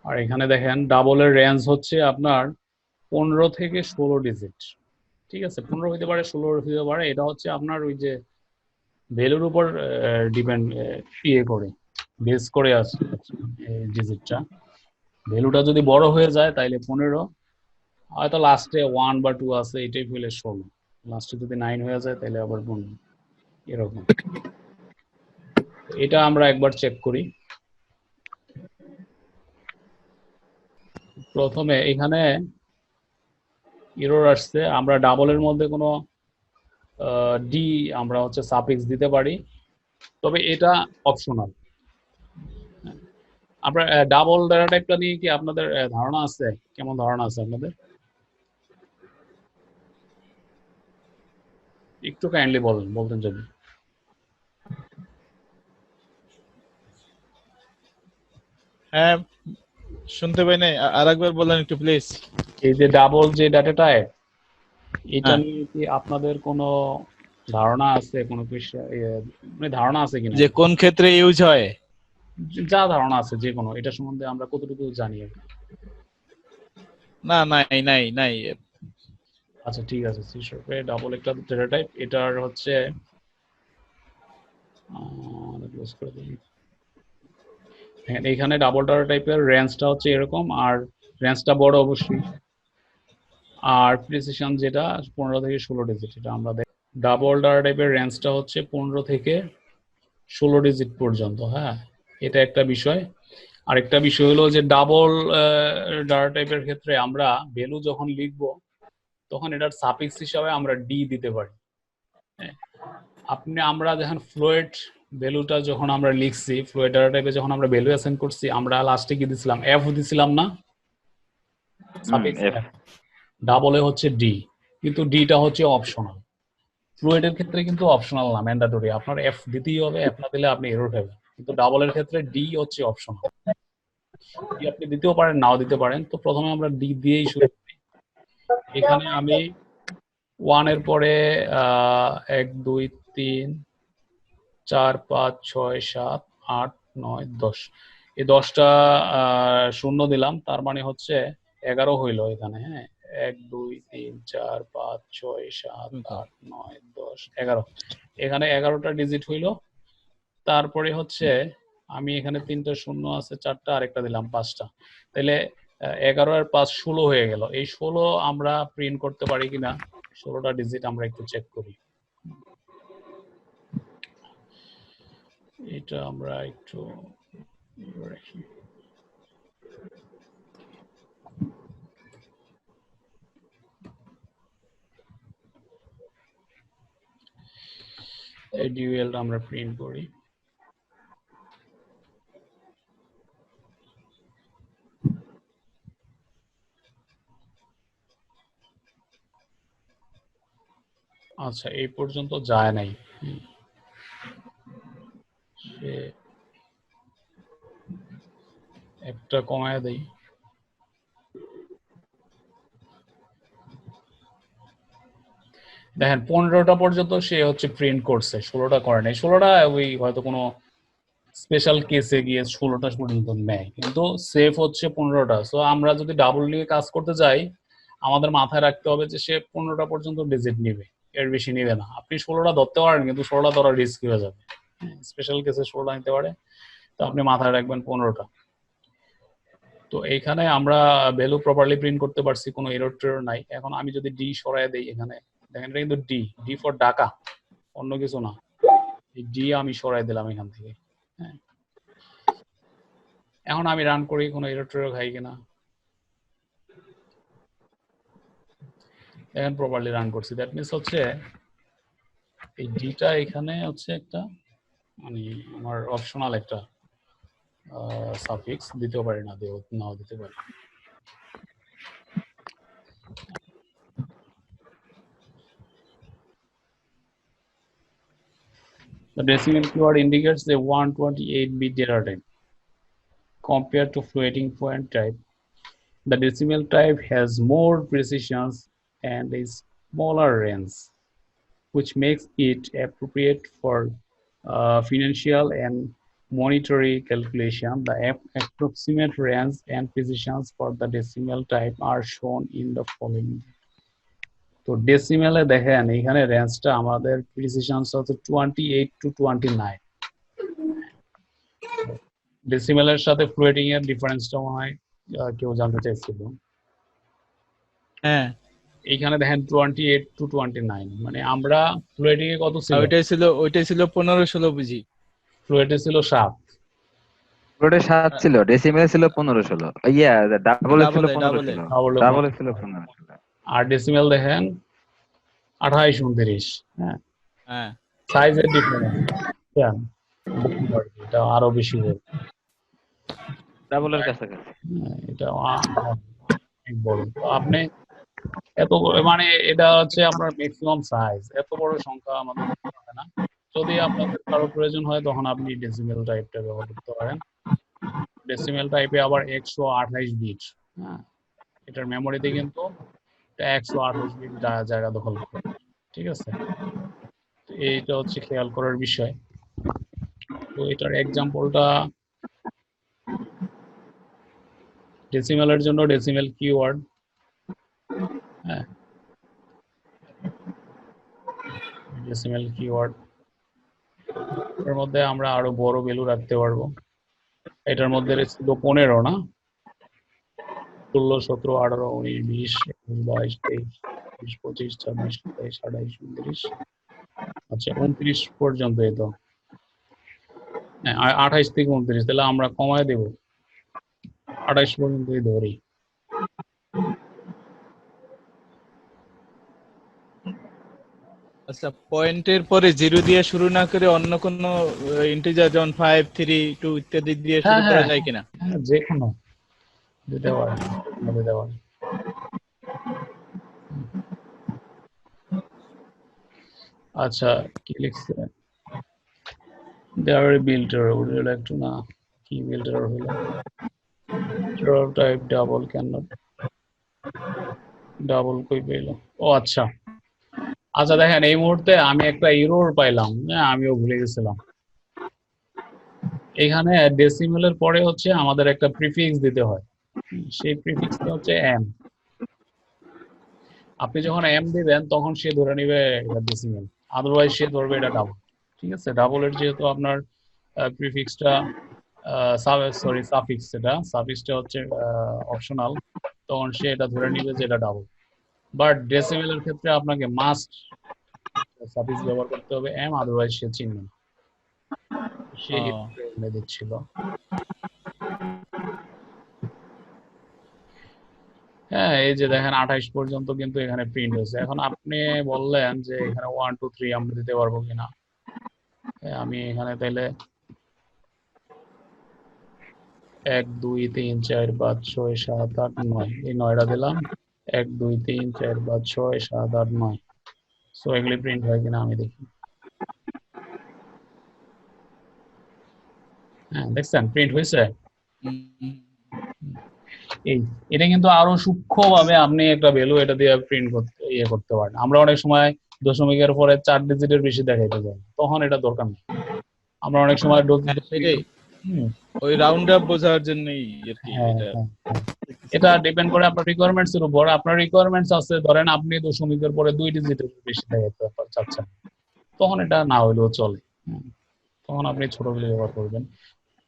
আর এখানে দেখেন ডাবলের রেঞ্জ হচ্ছে আপনার 15 থেকে 16 ডিজিট। ঠিক আছে, 15 হইতে পারে, 16 হইতে পারে। এটা হচ্ছে আপনার ওই যে ভ্যালুর উপর ডিপেন্ড, ইয়ে করে, বেস করে আছে ডিজিটটা। ভ্যালুটা যদি বড় হয়ে যায় তাইলে 15, হয়তো লাস্টে 1 বা 2 আছে, এটাই হইলে 16, লাস্টে যদি 9 হয়ে যায় তাহলে আবার 15, এরকম। এটা আমরা একবার চেক করি। প্রথমে এখানে এরর আসছে, আমরা ডাবলের মধ্যে কোনো ডি আমরা হচ্ছে সাফিক্স দিতে পারি, তবে এটা অপশনাল। আপনার ডাবল ডাটা টাইপটা নিয়ে কি আপনাদের ধারণা আছে? কেমন ধারণা আছে আপনাদের? একটু কাইন্ডলি বলতেন যদি। হ্যাঁ, শুনতে পাই নাই, আরেকবার বলেন একটু প্লিজ। এই যে ডাবল যে ডাটা টাইপ, এটা হ্যাঁ। নিয়ে কি আপনাদের কোনো ধারণা আছে? কোনো মানে ধারণা আছে কিনা? যে কোন ক্ষেত্রে ইউজ হয়? যা ধারণা আছে যে কোনো, এটা সম্বন্ধে আমরা কতটুকু জানি আর কি। না, নাই নাই নাই। আচ্ছা ঠিক আছে, সি শার্পে ডাবল একটা ডেটা টাইপ, এটার হচ্ছে ক্লোজ করে দিই। এখানে ডাবল ডাটা টাইপের রেঞ্জটা হচ্ছে এরকম, আর রেঞ্জটা বড় অবশ্যই, আর প্রিসিশন যেটা 15 থেকে 16 ডিজিট, এটা আমরা দেখ। ডাবল ডাটা টাইপের রেঞ্জটা হচ্ছে 15 থেকে 16 ডিজিট পর্যন্ত। হ্যাঁ, এটা একটা বিষয়। আরেকটা বিষয় হলো যে ডাবল ডাটা টাইপের ক্ষেত্রে আমরা ভ্যালু যখন লিখবো তখন এটার সাফিক্স হিসাবে আমরা ডি দিতে পারি। আমরা যখন ফ্লুয়েড ভ্যালুটা যখন আমরা লিখছি, ফ্লুয়েড ডাটা টাইপে যখন আমরা ভ্যালু অ্যাসাইন করছি, আমরা লাস্টে কি দিছিলাম? এফ দিছিলাম না? Suffix F। এফ, ডাবলে হচ্ছে ডি, কিন্তু ডিটা হচ্ছে অপশনাল। ফ্লুয়েডের ক্ষেত্রে কিন্তু অপশনাল না, ম্যান্ডাটরি। আপনার এফ দিতেই হবে, এফ না দিলে আপনি এরর পাবেন। কিন্তু ডাবলের ক্ষেত্রে ডি হচ্ছে অপশনাল। ডি আপনি দিতেও পারেন, নাও দিতে পারেন। তো প্রথমে আমরা ডি দিয়েই শুরু করি। এখানে আমি 1 এর পরে 1 2 3 4 5 6 7 8 9 10, এই 10টা শূন্য দিলাম, তার মানে হচ্ছে 11 হইলো এখানে। হ্যাঁ, 1 2 3 4 5 6 7 8 9 10 11, এখানে 11টা ডিজিট হইলো। তারপরে হচ্ছে আমি এখানে 3টা শূন্য আছে, 4টা, আরেকটা দিলাম 5টা, তাহলে 11 আর 5 16 হয়ে গেল। এই 16 আমরা প্রিন্ট করতে পারি কিনা, 16টা ডিজিট আমরা একটু চেক করি। এটা আমরা একটু রাখি। এই ডিউএলটা আমরা প্রিন্ট করি। আচ্ছা, এই পর্যন্ত যায় নাই। সে একটা কমায় দেই। দেখেন 15টা পর্যন্ত সে হচ্ছে প্রিন্ট করছে, 16টা করে নাই। 16টা ওই হয়তো কোনো স্পেশাল কেসে গিয়ে 16টা পর্যন্ত নেয়, কিন্তু সেফ হচ্ছে 15টা। সো আমরা যদি ডাবল নিয়ে কাজ করতে যাই, আমাদের মাথায় রাখতে হবে যে সে 15টা পর্যন্ত ডিজিট নিবে, এর বেশি নিবে না। আপনি 16টা ধরতে পারেন, কিন্তু 16টা ধরা রিস্ক হয়ে যাবে। স্পেশাল কেসে 16টা নিতে পারে, তো আপনি মাথায় রাখবেন 15টা। তো এইখানে আমরা ভ্যালু প্রপারলি প্রিন্ট করতে পারছি, কোনো এরর টেরর নাই। এখন আমি যদি ডি সরায় দেই, এখানে দেখেন এটা কিন্তু ডি, ডি ফর ঢাকা, অন্য কিছু না। এই ডি আমি সরাই দিলাম এখান থেকে। হ্যাঁ, এখন আমি রান করি, কোনো এরর টেরর খাই কিনা। এখন প্রপারলি রান করছি, দ্যাট মিনস হচ্ছে এই ডিটা এখানে হচ্ছে একটা মানে আমার অপশনাল একটা সাফিক্স, দিতেও পারি, না নাও দিতে পারি। The decimal keyword indicates the 128-bit data type compared to floating point type. The decimal type has more precision and a smaller range, which makes it appropriate for financial and monetary calculation. The approximate range and precisions for the decimal type are shown in the following. তো ডেসিমেলে দেখেন এখানে রেঞ্জটা আমাদের প্রিসিশন হচ্ছে 28 to 29। ডেসিমেলের সাথে ফ্লোটিং এর ডিফারেন্সটা মনে হয় কেউ জানতে চাইছিল। হ্যাঁ, এইখানে দেখেন 28 to 29, মানে আমরা ফ্লোটিং এ কত ছিল? ওইটাই ছিল 15-16 বুঝি। ফ্লোটে ছিল 7, ফ্লোটে 7 ছিল, ডেসিমেলে ছিল 15-16, ইয়া ডাবলে ছিল 15 ছিল, ডাবলে ছিল 15 ছিল। আর ডেসিমেল দেখেন 28-29। হ্যাঁ, হ্যাঁ, সাইজের ডিফারেন্স এটা আরো বেশি হবে, ডাবলের কাছাকাছি। এটা অনেক বড়। তো আপনি এত মানে এটা হচ্ছে আপনার ম্যাক্সিমাম সাইজ, এত বড় সংখ্যা আমাদের হয় না। যদি আপনাদের কারো প্রয়োজন হয় তখন আপনি ডেসিমেল টাইপটা ব্যবহার করতে পারেন। ডেসিমেল টাইপে আবার 128 বিট। হ্যাঁ, এটার মেমোরিতে কিন্তু 128 বিট জায়গা দখল করে। ঠিক আছে, তো এইটা হচ্ছে খেয়াল করার বিষয়। তো এটার এক্সাম্পলটা ডেসিমেলের জন্য ডেসিমেল কিওয়ার্ড। হ্যাঁ, ডেসিমেল কিওয়ার্ড এর মধ্যে আমরা আরো বড় ভ্যালু রাখতে পারবো। এটার মধ্যে ছিল 15 না, 16 17 18 19 20 21 22 23 24 25 26 27 28 29। আচ্ছা 29 পর্যন্ত এই তো। হ্যাঁ, 28 থেকে 29, তাহলে আমরা কমায় দেব 28 পর্যন্তই ধরি। আচ্ছা, পয়েন্টের পরে 0 দিয়ে শুরু না করে অন্য কোনো ইন্টিজার যেমন 5 3 2 ইত্যাদি দিয়ে শুরু করা যায় কিনা? হ্যাঁ, যে কোনো দিতে পারেন, দিতে পারেন। আচ্ছা কি লিখছে there builder would you like to না কি বিল্ডার হলো ড্র type double can not double কই পেলো ও আচ্ছা আচ্ছা দেখেন এই মুহূর্তে আমি একটা এরর পাইলাম হ্যাঁ আমিও ভুলে গেছিলাম এখানে ডেসিমেলের পরে হচ্ছে আমাদের একটা প্রিফিক্স দিতে হয় সেই প্রিফিক্সটা হচ্ছে এম আপনি যখন এম দিবেন তখন সে ধরে নিবে এটা ডেসিমেল আদারওয়াইজ সে ধরবে এটা ডাবল ঠিক আছে ডাবলের যেহেতু আপনার প্রিফিক্সটা সরি সাফিক্স এটা সাফিক্সটা হচ্ছে অপশনাল তখন সে এটা ধরে নিবে যে এটা ডাবল বাট ডেসিমেলের ক্ষেত্রে আপনাকে মাস্ট সাফিক্স ব্যবহার করতে হবে এম আদারওয়াইজ সে চিনবে না সে এনে দিচ্ছিল হ্যাঁ এই যে দেখেন 28 পর্যন্ত কিন্তু এখানে প্রিন্ট হয়েছে এখন আপনি বললেন যে এখানে 1 2 3 আমরা দিতে পারবো কিনা আমি এখানে তাইলে 1 2 3 4 5 6 7 8 9 এই 9টা দিলাম 1 2 3 4 5 6 7 8 9 সো এগুলি প্রিন্ট হয় কিনা আমি দেখি হ্যাঁ দেখছেন প্রিন্ট হয়েছে এই এটা কিন্তু আরো সূক্ষ্মভাবে আপনি একটা ভ্যালু এটা দিয়ে প্রিন্ট করতে করতে পারেন আমরা অনেক সময় দশমিকের পরে 4 ডিজিটের বেশি দেখাইতে যাই তখন এটা দরকার নেই আমরা অনেক সময় সেটাই ওই রাউন্ড আপ বোঝার জন্যই আর কি এটা ডিপেন্ড করে আপনার রিকোয়ারমেন্টস এর উপর আপনার রিকোয়ারমেন্টস আছে ধরেন আপনি দশমিকের পরে 2 ডিজিটের বেশি দেখাইতে চাচ্ছেন তখন এটা না হলেও চলে তখন আপনি ছোট ভ্যালু ব্যবহার করবেন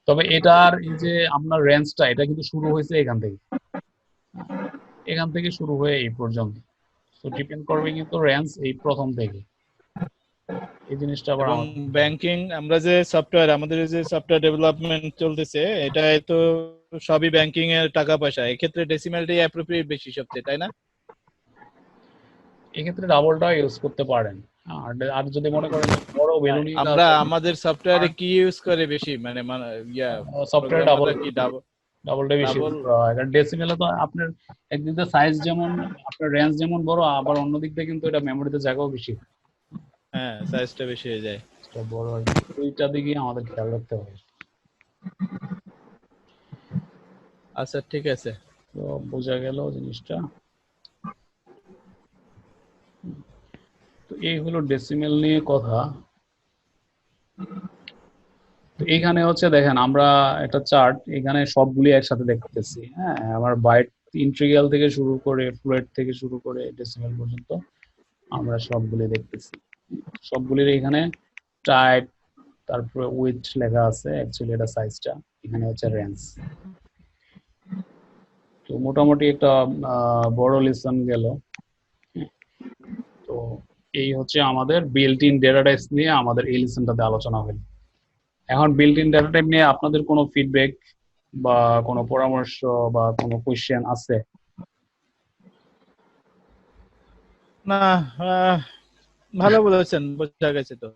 তবে এটার এই যে আপনার রেঞ্জটা এটা কিন্তু শুরু হয়েছে এখান থেকে শুরু হয়ে এই পর্যন্ত তো ডিপেন্ড করবে কিন্তু রেঞ্জ এই প্রথম থেকে এই জিনিসটা আবার ব্যাংকিং আমরা যে সফটওয়্যার আমাদের যে সফটওয়্যার ডেভেলপমেন্ট চলতেছে এটা তো সবই ব্যাংকিং এর টাকা পয়সা এই ক্ষেত্রে ডেসিমালটাই অ্যাপ্রোপ্রিয়েট বেশি সবচেয়ে তাই না এই ক্ষেত্রে ডাবলটা ইউজ করতে পারেন আর যদি মনে করেন বড় ভ্যালু নিয়ে আমরা আমাদের সফটওয়্যারে কি ইউজ করে বেশি মানে সফটওয়্যার ডাবলটা বেশি কারণ ডেসিমেলে তো আপনার একদিক দিয়ে সাইজ যেমন আপনার রেঞ্জ যেমন বড় আবার অন্য দিক দিয়ে কিন্তু এটা মেমোরিতে জায়গাও বেশি হ্যাঁ সাইজটা বেশি হয়ে যায় এটা বড় হয় দুইটা দিকে আমাদের খেয়াল রাখতে হবে আচ্ছা ঠিক আছে তো বোঝা গেল জিনিসটা তো এই হলো ডেসিমেল নিয়ে কথা তো এখানে হচ্ছে দেখেন আমরা একটা চার্ট এখানে সবগুলি একসাথে দেখতেছি হ্যাঁ আমার বাইট ইন্টিগ্রাল থেকে শুরু করে ফ্লোট থেকে শুরু করে ডেসিমেল পর্যন্ত আমরা সবগুলি দেখতেছি সবগুলির এখানে টাইপ তারপরে উইথ লেখা আছে অ্যাকচুয়ালি এটা সাইজটা এখানে হচ্ছে রেঞ্জ তো মোটামুটি একটা বড় লেসন গেল তো এই হচ্ছে আমাদের বিল্ট ইন ডেটা টাইপস নিয়ে আমাদের এই লেসনটাতে আলোচনা হলো এখন বিল্ট ইন ডেটা টাইপ নিয়ে আপনাদের কোনো ফিডব্যাক বা কোনো পরামর্শ বা কোনো কোশ্চেন আছে না ভালো বলেছেন বোঝা গেছে তো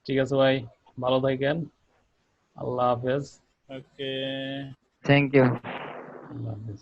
ঠিক আছে ভাই ভালো থাকেন আল্লাহ হাফেজ ওকে থ্যাংক ইউ আল্লাহ হাফেজ